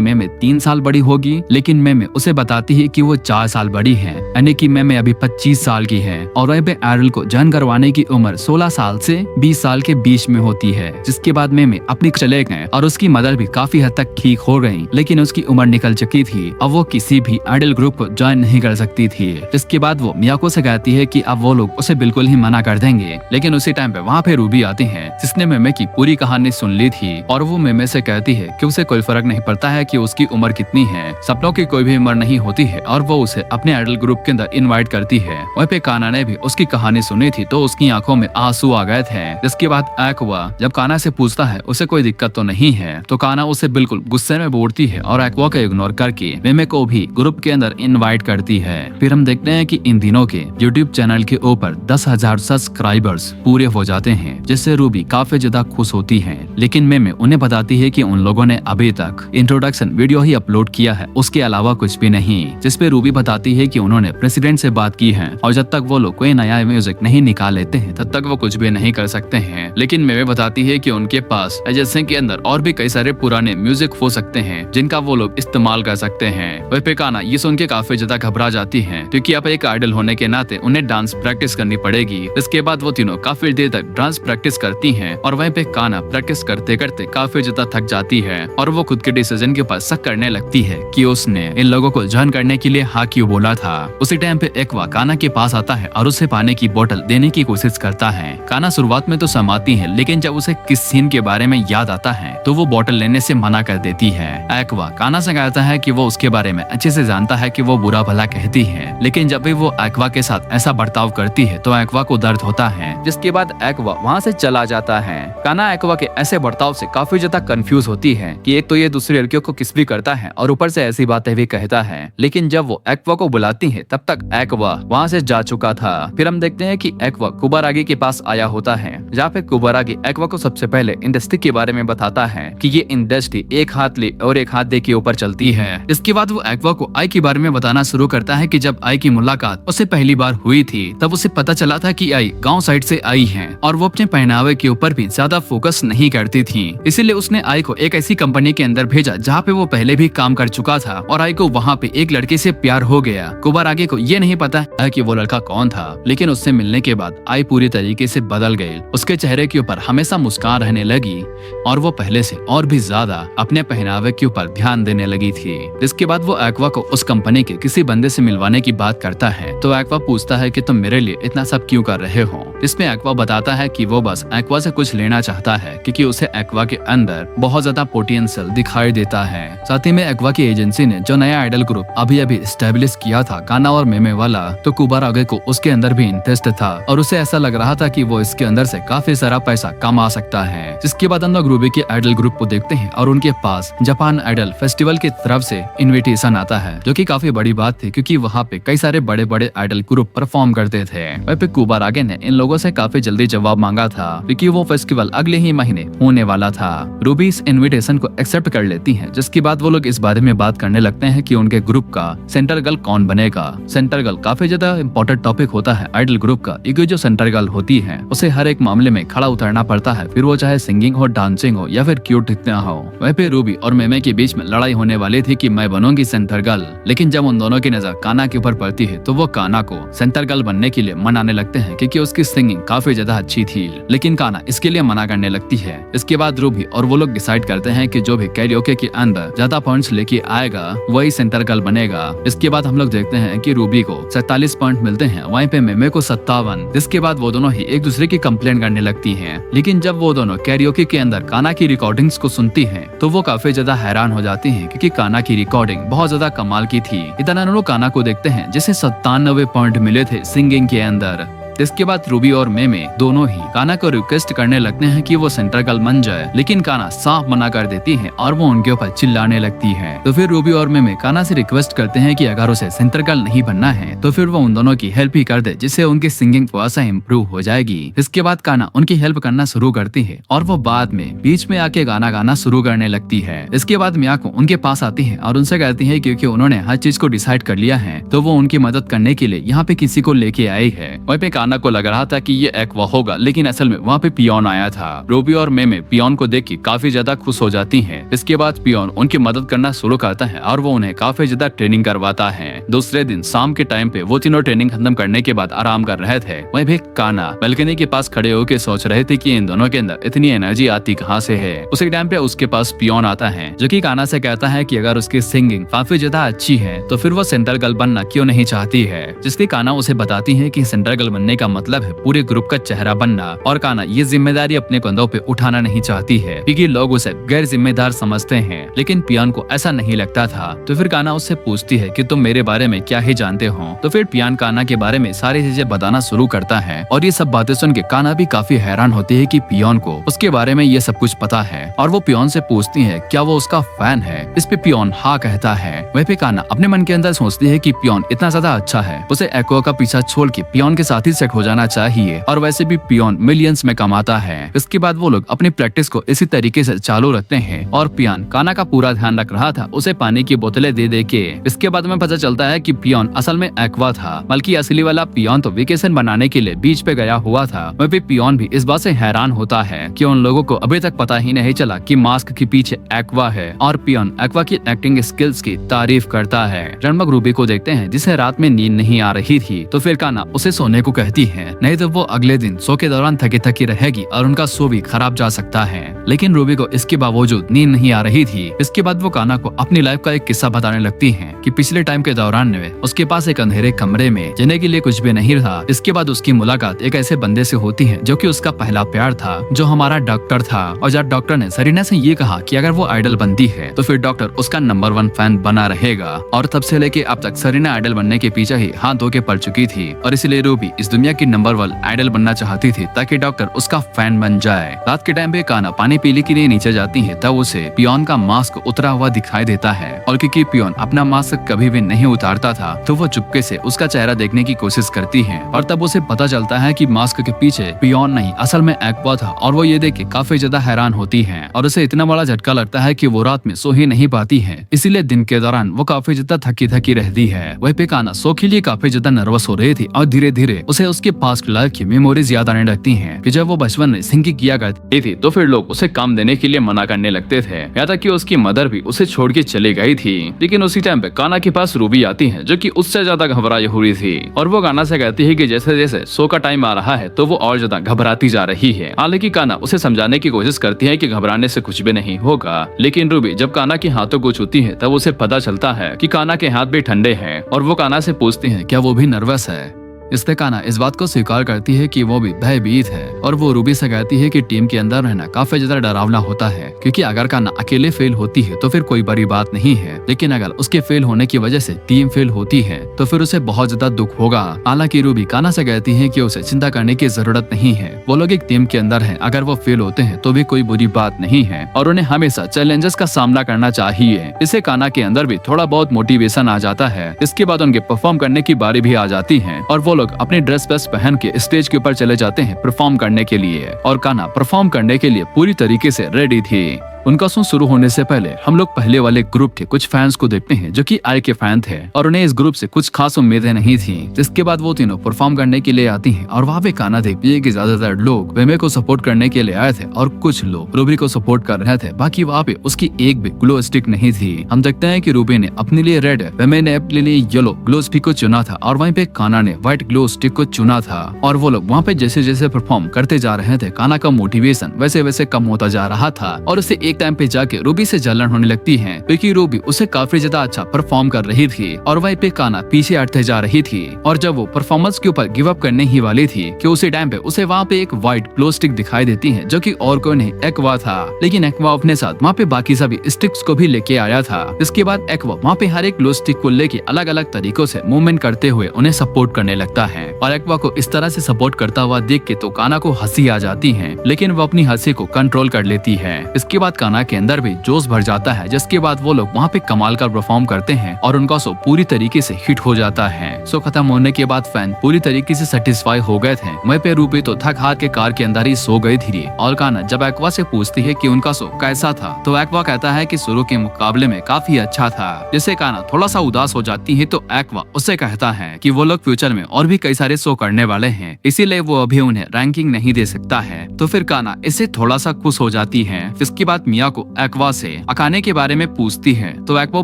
मेमे 3 साल बड़ी होगी, लेकिन मेमे उसे बताती है कि वो 4 साल बड़ी है, यानी कि मेमे अभी 25 साल की है। और वहीं पे आइडल को ज्वाइन करवाने की उम्र 16 साल से 20 साल के बीच में होती है। जिसके बाद मेमे अपनी चले गए और उसकी मदर भी काफी हद तक ठीक हो गई, लेकिन उसकी उम्र निकल चुकी थी। अब वो किसी भी आइडल ग्रुप को ज्वाइन नहीं कर सकती थी। इसके बाद वो मियाको से कहती है कि अब वो लोग उसे बिल्कुल ही मना कर देंगे, लेकिन उसी टाइम पे वहाँ पे रूबी आती है, जिसने मेमे की पूरी कहानी सुन ली थी और वो मेमे से कहती है कि उसे कोई फर्क नहीं पड़ता है कि उसकी उम्र कितनी है, सपनों की कोई भी उम्र नहीं होती है, और वो उसे अपने आइडल ग्रुप के अंदर इनवाइट करती है। वहीं पे काना ने भी उसकी कहानी सुनी थी तो उसकी आंखों में आंसू आ गए थे। जिसके बाद एक्वा जब काना से पूछता है उसे कोई दिक्कत तो नहीं है, तो काना उसे बिल्कुल गुस्से में बोलती है और एक्वा को इग्नोर करके मेमे को भी ग्रुप के अंदर इनवाइट करती है। फिर हम देखते हैं कि इन दिनों के यूट्यूब चैनल के ऊपर 10,000 सब्सक्राइबर्स पूरे हो जाते हैं, जिससे रूबी काफी ज्यादा खुश होती है। लेकिन मेमे उन्हें बताती है कि उन लोगों ने अभी तक इंट्रोडक्शन वीडियो ही अपलोड किया है, उसके अलावा कुछ भी नहीं। जिसपे रूबी बताती है कि उन्होंने प्रेसिडेंट से बात की है और जब तक वो लोग कोई नया म्यूजिक नहीं निकाल लेते हैं तब तक वो कुछ भी नहीं कर सकते हैं। लेकिन मेमे बताती है कि उनके पास एजेंसी के अंदर और भी कई सारे पुराने म्यूजिक हो सकते हैं जिनका वो लोग इस्तेमाल कर सकते हैं। वह पे काना ये सुन के काफी ज्यादा घबरा जाती है क्योंकि अब एक आइडल होने के नाते उन्हें डांस प्रैक्टिस करनी पड़ेगी। इसके बाद वो तीनों काफी देर तक डांस प्रैक्टिस करती हैं और वहीं पे काना प्रैक्टिस करते करते काफी ज्यादा थक जाती है और वो खुद के डिसीजन के ऊपर शक करने लगती है कि उसने इन लोगों को ज्वाइन करने के लिए हाँ क्यों बोला था। उसी टाइम पे एक्वा काना के पास आता है और उसे पानी की बोतल देने की कोशिश करता है। काना शुरुआत में तो सहमती है, लेकिन जब उसे किस सीन के बारे में याद आता है तो वो बोतल लेने से मना कर देती है। एक्वा काना से कहता है कि वो उसके बारे में अच्छे से जानता है कि वो बुरा भला कहती है, लेकिन जब भी वो एक्वा के साथ ऐसा बर्ताव करती है तो एक्वा को दर्द होता है। जिसके बाद एक्वा वहाँ से चला जाता है। काना एक्वा के ऐसे बर्ताव से काफी ज्यादा कंफ्यूज होती है कि एक तो ये दूसरी लड़कियों को किस भी करता है और ऊपर से ऐसी बातें भी कहता है। लेकिन जब वो एक्वा को बुलाती है तब तक एक्वा वहाँ से जा चुका था। फिर हम देखते हैं कि एक्वा कुबारागी के पास आया होता है, जहाँ पे कुबारागी एक्वा को सबसे पहले इंडस्ट्री के बारे में बताता है कि ये इंडस्ट्री एक हाथ ले और एक हाथ दे के ऊपर चलती है। इसके बाद वो एक्वा को आई के बारे में बताना शुरू करता है कि जब आई की मुलाकात उससे पहली बार हुई थी तब उसे पता चला था कि आई गांव साइड से आई है और वो अपने पहनावे के ऊपर भी ज्यादा फोकस नहीं करती थी। इसीलिए उसने आई को एक ऐसी कंपनी के अंदर भेजा जहाँ पे वो पहले भी काम कर चुका था और आई को वहाँ पे एक लड़के से प्यार हो गया। कुबारागी को ये नहीं पता है कि वो लड़का कौन था, लेकिन उससे मिलने के बाद आई पूरी तरीके से बदल गई। उसके चेहरे के ऊपर हमेशा मुस्कान रहने लगी और वो पहले से और भी ज्यादा अपने पहनावे के ऊपर ध्यान देने लगी थी। इसके बाद वो एक्वा को उस कंपनी के किसी बंदे से मिलवाने की बात करता है, तो एक्वा पूछता है कि तुम मेरे लिए इतना सब क्यों कर रहे हो। इसमें एक्वा बताता है कि वो बस एक्वा से कुछ लेना चाहता है क्योंकि उसे एक्वा के अंदर बहुत ज्यादा पोटेंशियल दिखाई देता है। साथ ही में एक्वा की एजेंसी ने जो नया आइडल ग्रुप अभी अभी स्टैब्लिश किया था काना और मेमे वाला, तो कुबारागी को उसके अंदर भी इंटरेस्ट था और उसे ऐसा लग रहा था कि वो इसके अंदर से काफी सारा पैसा कमा सकता है। जिसके बाद हम लोग रूबी के आइडल ग्रुप को देखते हैं और उनके पास जापान आइडल फेस्टिवल की तरफ से इनविटेशन आता है, जो कि काफी बड़ी बात थी क्योंकि वहाँ पे कई सारे बड़े बड़े आइडल ग्रुप परफॉर्म करते थे। वहीं पे कुबारागी ने इन लोगों से काफी जल्दी जवाब मांगा था क्योंकि वो फेस्टिवल अगले ही महीने होने वाला था। रूबी इस इनविटेशन को एक्सेप्ट कर लेती है, जिसके बाद बाद वो लोग इस बारे में बात करने लगते हैं कि उनके ग्रुप का सेंटर गर्ल कौन बनेगा। सेंटर गर्ल काफी ज्यादा इंपॉर्टेंट टॉपिक होता है आइडल ग्रुप का, क्योंकि जो सेंटर गर्ल होती है उसे हर एक मामले में खड़ा उतरना पड़ता है, फिर वो चाहे सिंगिंग हो, डांसिंग हो या फिर क्यूट दिखना हो। वहीं पे रूबी और मेमे के बीच में लड़ाई होने वाली थी कि मैं बनूंगी सेंटर गर्ल, लेकिन जब उन दोनों की नजर काना के ऊपर पड़ती है तो वो काना को सेंटर गर्ल बनने के लिए मनाने लगते हैं, क्योंकि उसकी सिंगिंग काफी ज्यादा अच्छी थी। लेकिन काना इसके लिए मना करने लगती है। इसके बाद रूबी और वो लोग डिसाइड करते हैं कि जो भी कैरियोके के अंदर ज्यादा पॉइंट्स लेके आएगा वही सेंटर गर्ल बनेगा। इसके बाद हम लोग देखते हैं कि रूबी को 47 पॉइंट मिलते हैं, वहीं पे मेमे को 57। इसके बाद वो दोनों ही एक दूसरे की कंप्लेंट करने लगती हैं। लेकिन जब वो दोनों कैरियोके के अंदर काना की रिकॉर्डिंग्स को सुनती हैं तो वो काफी ज्यादा हैरान हो जाती हैं, क्योंकि काना की रिकॉर्डिंग बहुत ज्यादा कमाल की थी। इतना लोग काना को देखते हैं जिसे 97 पॉइंट मिले थे सिंगिंग के अंदर। इसके बाद रूबी और मेमे दोनों ही काना को रिक्वेस्ट करने लगते हैं कि वो सेंटर गर्ल बन जाए, लेकिन काना साफ मना कर देती है और वो उनके ऊपर चिल्लाने लगती है। तो फिर रूबी और मेमे काना से रिक्वेस्ट करते हैं कि अगर उसे सेंटर गर्ल नहीं बनना है तो फिर वो उन दोनों की हेल्प ही कर दे, जिससे उनकी सिंगिंग थोड़ा सा इम्प्रूव हो जाएगी। इसके बाद काना उनकी हेल्प करना शुरू करती है और वो बाद में बीच में आके गाना गाना शुरू करने लगती है। इसके बाद मियाको उनके पास आती है और उनसे कहती है क्योंकि उन्होंने हर चीज को डिसाइड कर लिया है तो वो उनकी मदद करने के लिए यहाँ पे किसी को लेके आई है। वहीं पे काना को लग रहा था कि ये एक्वा होगा, लेकिन असल में वहाँ पे पियोन आया था। रूबी और मेमे पियोन को देख के काफी ज्यादा खुश हो जाती हैं। इसके बाद पियोन उनकी मदद करना शुरू करता है और वो उन्हें काफी ज्यादा ट्रेनिंग करवाता है। दूसरे दिन शाम के टाइम पे वो तीनों ट्रेनिंग खत्म करने के बाद आराम कर रहे थे। वहीं भी काना बालकनी के पास खड़े होकर सोच रहे थे कि इन दोनों के अंदर इतनी एनर्जी आती कहाँ से है। उसी टाइम पे उसके पास पियोन आता है जो कि काना से कहता है कि अगर उसकी सिंगिंग काफी ज्यादा अच्छी है तो फिर वो सेंटर गर्ल बनना क्यों नहीं चाहती है। जिसकी काना उसे बताती है कि सेंटर गर्ल बनने का मतलब है पूरे ग्रुप का चेहरा बनना, और काना ये जिम्मेदारी अपने कंधों पे उठाना नहीं चाहती है क्योंकि लोग उसे गैर जिम्मेदार समझते हैं। लेकिन पियान को ऐसा नहीं लगता था। तो फिर काना उससे पूछती है कि तुम मेरे बारे में क्या ही जानते हो। तो फिर पियान काना के बारे में सारी चीजें बताना शुरू करता है और ये सब बातें सुन के काना भी काफी हैरान होती है कि पियोन को उसके बारे में ये सब कुछ पता है। और वो पियोन से पूछती है क्या वो उसका फैन है। इस पे पियोन हाँ कहता है। वहीं पे काना अपने मन के अंदर सोचती है कि पियोन इतना ज्यादा अच्छा है, उसे एक्वा का पीछा छोड़ के पियोन के साथ ही सेट हो जाना चाहिए, और वैसे भी पियोन मिलियंस में कमाता है। इसके बाद वो लोग अपनी प्रैक्टिस को इसी तरीके से चालू रखते हैं और पियोन काना का पूरा ध्यान रख रहा था, उसे पानी की बोतलें दे दे के। इसके बाद में पता चलता है कि पियोन असल में एक्वा था, बल्कि असली वाला पियोन तो वेकेशन बनाने के लिए बीच पे गया हुआ था। वहीं पे पियोन भी इस बात से हैरान होता है कि उन लोगों को अभी तक पता ही नहीं चला कि मास्क के पीछे एक्वा है, और पियोन एक्वा की एक्टिंग स्किल्स की तारीफ करता है। रणमग रूबी को देखते हैं जिसे रात में नींद नहीं आ रही थी, तो फिर काना उसे सोने को कहती है, नहीं तो वो अगले दिन शो के दौरान थकी थकी रहेगी और उनका शो भी खराब जा सकता है। लेकिन रूबी को इसके बावजूद नींद नहीं आ रही थी। इसके बाद वो काना को अपनी लाइफ का एक किस्सा बताने लगती है कि पिछले टाइम के दौरान में उसके पास एक अंधेरे कमरे में जीने के लिए कुछ भी नहीं था। इसके बाद उसकी मुलाकात एक ऐसे बंदे से होती है जो कि उसका पहला प्यार था, जो हमारा डॉक्टर था। और जब डॉक्टर ने सरीना से ये कहा कि अगर वो आइडल बनती है तो फिर डॉक्टर उसका नंबर 1 फैन बना रहेगा। और तब से लेके अब तक सरीना आइडल बनने के पीछे ही हाथ धो के पड़ चुकी थी, और इसलिए रूबी इस दुनिया की नंबर 1 आइडल बनना चाहती थी ताकि डॉक्टर उसका फैन बन जाए। रात के टाइम पे काना पानी पीने के लिए नीचे जाती है, तब उसे पियोन का मास्क उतरा हुआ दिखाई देता है, और क्योंकि पियोन अपना मास्क कभी भी नहीं उतारता था तो वो चुपके से उसका चेहरा देखने की कोशिश करती है, और तब उसे पता चलता है कि मास्क के पीछे पियोन नहीं असल में एक्वा था। और वो ये देख के काफी ज्यादा हैरान होती है और उसे इतना बड़ा झटका लगता है कि वो रात में सो ही नहीं पाती है, इसीलिए दिन के दौरान वो काफी ज्यादा थकी थकी रहती है। वहीं पे काना शो के लिए काफी ज्यादा नर्वस हो रही थी और धीरे धीरे उसे उसके पास्ट लाइफ की मेमोरीज याद आने लगती हैं कि जब वो बचपन में सिंगिंग किया करती थी तो फिर लोग उसे काम देने के लिए मना करने लगते थे, यहाँ तक कि उसकी मदर भी उसे छोड़ के चली गई थी। लेकिन उसी टाइम पे काना के पास रूबी आती है जो कि उससे ज्यादा घबराई हुई थी, और वो काना से कहती है कि जैसे जैसे शो का टाइम आ रहा है तो वो और ज्यादा घबराती जा रही है। हालांकि काना उसे समझाने की कोशिश करती है कि घबराने से कुछ भी नहीं होगा, लेकिन रूबी जब काना के हाथों को छूती है तब उसे पता चलता है कि काना के हाथ भी ठंडे हैं, और वो काना से पूछती है क्या वो भी नर्वस है। इससे काना इस बात को स्वीकार करती है कि वो भी भयभीत है, और वो रूबी से कहती है कि टीम के अंदर रहना काफी ज्यादा डरावना होता है, क्योंकि अगर काना अकेले फेल होती है तो फिर कोई बड़ी बात नहीं है, लेकिन अगर उसके फेल होने की वजह से टीम फेल होती है तो फिर उसे बहुत ज्यादा दुख होगा। हालांकि रूबी काना से कहती है कि उसे चिंता करने की जरूरत नहीं है, वो लोग एक टीम के अंदर है, अगर वो फेल होते हैं तो भी कोई बुरी बात नहीं है, और उन्हें हमेशा चैलेंजेस का सामना करना चाहिए। इससे काना के अंदर भी थोड़ा बहुत मोटिवेशन आ जाता है। इसके बाद उनके परफॉर्म करने की बारी भी आ जाती है, और वो लोग अपने ड्रेस वेस पहन के स्टेज के ऊपर चले जाते हैं परफॉर्म करने के लिए, और काना परफॉर्म करने के लिए पूरी तरीके से रेडी थी। उनका शो शुरू होने से पहले हम लोग पहले वाले ग्रुप के कुछ फैंस को देखते हैं जो कि आई के फैन थे और उन्हें इस ग्रुप से कुछ खास उम्मीदें नहीं थी। जिसके बाद वो तीनों परफॉर्म करने के लिए आती हैं और वहाँ पे काना देखती है कि ज्यादातर लोग वेमे को सपोर्ट करने के लिए आए थे और कुछ लोग रूबी को सपोर्ट कर रहे थे। बाकी वहाँ पे उसकी एक भी ग्लो स्टिक नहीं थी। हम देखते हैं कि रूबी ने अपने लिए रेड, वेमे ने अपने लिए येलो ग्लो स्टिक को चुना था और वहीं पे काना ने व्हाइट ग्लो स्टिक को चुना था। और वो लोग वहाँ पे जैसे जैसे परफॉर्म करते जा रहे थे, काना का मोटिवेशन वैसे वैसे कम होता जा रहा था और उसे एक टाइम पे जाके रूबी से जलन होने लगती है क्योंकि रूबी उसे काफी ज्यादा अच्छा परफॉर्म कर रही थी और वहीं पे काना पीछे हटते जा रही थी। और जब वो परफॉर्मेंस के ऊपर गिव अप करने ही वाली थी कि उसी टाइम पे उसे वहाँ पे एक व्हाइट ग्लो स्टिक दिखाई देती है जो कि और कोई नहीं एक्वा था। लेकिन एक्वा अपने साथ वहाँ पे बाकी सभी स्टिक्स को भी लेके आया था। इसके बाद एक्वा वहाँ पे हर एक ग्लो स्टिक को लेके अलग अलग तरीकों से मूवमेंट करते हुए उन्हें सपोर्ट करने लगता है और एक्वा को इस तरह से सपोर्ट करता हुआ देख के तो काना को हंसी आ जाती है, लेकिन वो अपनी हंसी को कंट्रोल कर लेती है। इसके बाद काना के अंदर भी जोश भर जाता है, जिसके बाद वो लोग वहाँ पे कमाल का परफॉर्म करते हैं और उनका शो पूरी तरीके से हिट हो जाता है। शो खत्म होने के बाद फैन पूरी तरीके से सेटिस्फाई हो गए थे। वहीं पे रूबी तो थक हार के कार के अंदर ही सो गई थी और काना जब एक्वा से पूछती है कि उनका शो कैसा था तो एक्वा कहता है कि शुरू के मुकाबले में काफी अच्छा था। जिससे काना थोड़ा सा उदास हो जाती है तो एक्वा उससे कहता है कि वो लोग फ्यूचर में और भी कई सारे शो करने वाले हैं, इसीलिए वो अभी उन्हें रैंकिंग नहीं दे सकता है। तो फिर काना इससे थोड़ा सा खुश हो जाती है। इसके बाद मिया को एक्वा से अकाने के बारे में पूछती है तो एक्वा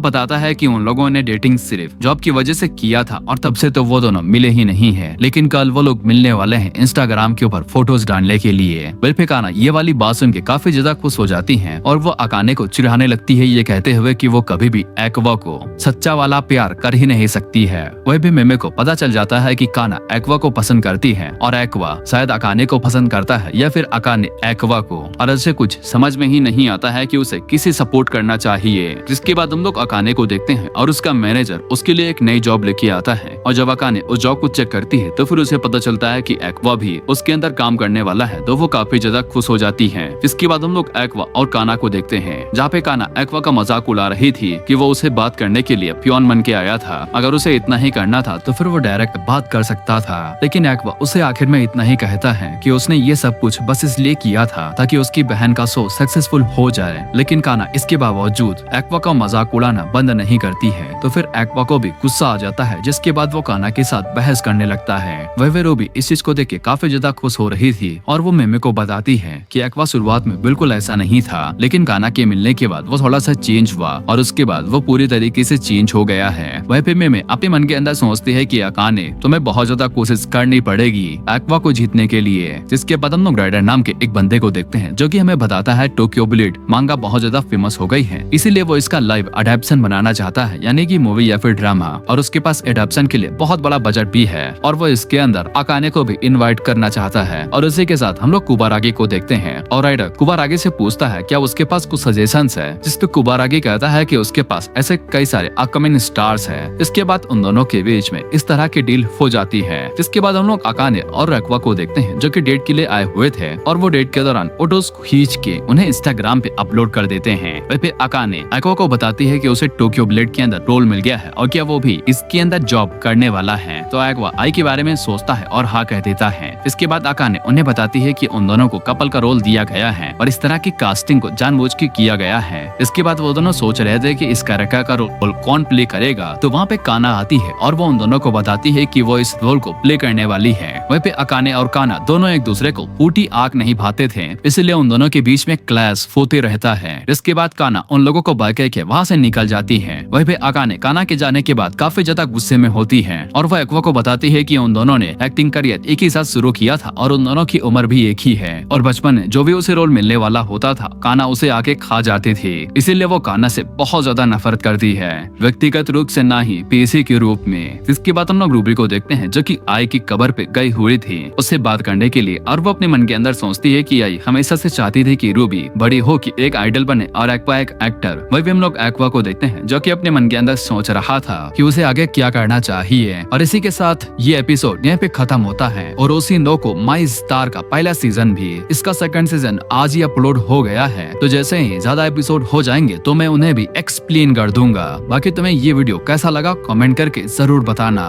बताता है कि उन लोगों ने डेटिंग सिर्फ जॉब की वजह से किया था और तब से तो वो दोनों मिले ही नहीं है, लेकिन कल वो लोग मिलने वाले हैं इंस्टाग्राम के ऊपर फोटोज डालने के लिए। बिल्कुल काना ये वाली बात सुन के काफी ज्यादा खुश हो जाती है और वो अकाने को चिढ़ाने लगती है, ये कहते हुए कि वो कभी भी एक्वा को सच्चा वाला प्यार कर ही नहीं सकती है। वह भी मेमे को पता चल जाता है कि काना एक्वा को पसंद करती है और एक्वा शायद अकाने को पसंद करता है या फिर अकाने एक्वा को, और ऐसे कुछ समझ में ही नहीं आता है कि उसे किसे सपोर्ट करना चाहिए। जिसके बाद हम लोग अकाने को देखते हैं और उसका मैनेजर उसके लिए एक नई जॉब लेके आता है और जब अकाने उस जॉब को चेक करती है तो फिर उसे पता चलता है कि एक्वा भी उसके अंदर काम करने वाला है, तो वो काफी ज्यादा खुश हो जाती है। इसके बाद हम लोग एक्वा और काना को देखते हैं जहाँ पे काना एक्वा का मजाक उड़ा रही थी कि वो उसे बात करने के लिए पियोन बन के आया था, अगर उसे इतना ही करना था तो फिर वो डायरेक्ट बात कर सकता था। लेकिन एक्वा उसे आखिर में इतना ही कहता है कि उसने ये सब कुछ बस इसलिए किया था ताकि उसकी बहन का शो सक्सेसफुल हो जाए। लेकिन काना इसके बावजूद एक्वा का मजाक उड़ाना बंद नहीं करती है, तो फिर एक्वा को भी गुस्सा आ जाता है, जिसके बाद वो काना के साथ बहस करने लगता है। वह रूबी इस चीज को देख के काफी ज्यादा खुश हो रही थी और वो मेमे को बताती है कि एक्वा शुरुआत में बिल्कुल ऐसा नहीं था, लेकिन काना के मिलने के बाद वो थोड़ा सा चेंज हुआ और उसके बाद वो पूरी तरीके से चेंज हो गया है। वह पे मेमे अपने मन के अंदर सोचती है कि अकाने तुम्हें बहुत ज्यादा कोशिश करनी पड़ेगी एक्वा को जीतने के लिए। जिसके बाद हम लोग राइडर नाम के एक बंदे को देखते हैं जो कि हमें बताता है टोक्यो ब्लेड मांगा बहुत ज्यादा फेमस हो गई है, इसीलिए वो इसका लाइव अडेप्शन बनाना चाहता है, यानी कि मूवी या फिर ड्रामा, और उसके पास एडेप्शन के लिए बहुत बड़ा बजट भी है और वो इसके अंदर अकाने को भी इनवाइट करना चाहता है। और उसी के साथ हम लोग कुबारागी को देखते हैं और राइडर कुबारागी से पूछता है क्या उसके पास कुछ सजेशंस है, जिस पे कुबारागी कहता है कि उसके पास ऐसे कई सारे अपकमिंग स्टार्स है। इसके बाद उन दोनों के बीच में इस तरह की डील हो जाती है। जिसके बाद हम लोग अकाने और एक्वा को देखते हैं जो कि डेट के लिए आए हुए थे और वो डेट के दौरान फोटोज खींच के उन्हें इंस्टाग्राम पे अपलोड कर देते हैं। फिर अकाने एक्वा को बताती है कि उसे टोक्यो ब्लेड के अंदर रोल मिल गया है और क्या वो भी इसके अंदर जॉब करने वाला है। तो एक्वा आई के बारे में सोचता है और हाँ कह देता है। इसके बाद अकाने उन्हें बताती है कि उन दोनों को कपल का रोल दिया गया है और इस तरह की कास्टिंग को जानबूझ के किया गया है। इसके बाद वो दोनों सोच रहे थे कि इस कैरेक्टर का रोल कौन प्ले करेगा, तो वहाँ पे काना आती है और वो उन दोनों को बताती है कि वो इस रोल को प्ले करने वाली है। वहीं पे अकाने और काना दोनों एक दूसरे को फूटी आंख नहीं भाते थे, इसलिए उन दोनों के बीच में क्लैश होते रहता है। इसके बाद काना उन लोगों को बहके के वहाँ से निकल जाती है। वहीं पे अकाने काना के जाने के बाद काफी ज्यादा गुस्से में होती है और वह एक्वा को बताती है कि उन दोनों ने एक्टिंग करियर एक ही साथ शुरू किया था और उन दोनों की उम्र भी एक ही है और बचपन में जो भी उसे रोल मिलने वाला होता था काना उसे आके खा जाती थी, इसीलिए वो काना से बहुत ज्यादा नफरत करती है, व्यक्तिगत रूप से ना ही पेशे के रूप में। इसके बाद हम लोग रूबी को देखते हैं जो कि आई की कबर पे गई हुई थी उससे बात करने के लिए और वो अपने मन के अंदर सोचती है कि आई हमेशा से चाहती थी कि रूबी बड़ी हो कि एक आइडल बने और एक्वा एक एक्टर। वही हम लोग एक्वा को देखते हैं जो कि अपने मन के अंदर सोच रहा था कि उसे आगे क्या करना चाहिए। और इसी के साथ ये एपिसोड यहाँ पे खत्म होता है और उसी नो को माई स्टार का पहला सीजन भी इसका सेकंड सीजन आज ही अपलोड हो गया है। तो जैसे ही ज्यादा एपिसोड हो जाएंगे तो मैं उन्हें भी एक्सप्लेन कर दूंगा। बाकी तुम्हें ये वीडियो कैसा लगा कमेंट करके जरूर बताना।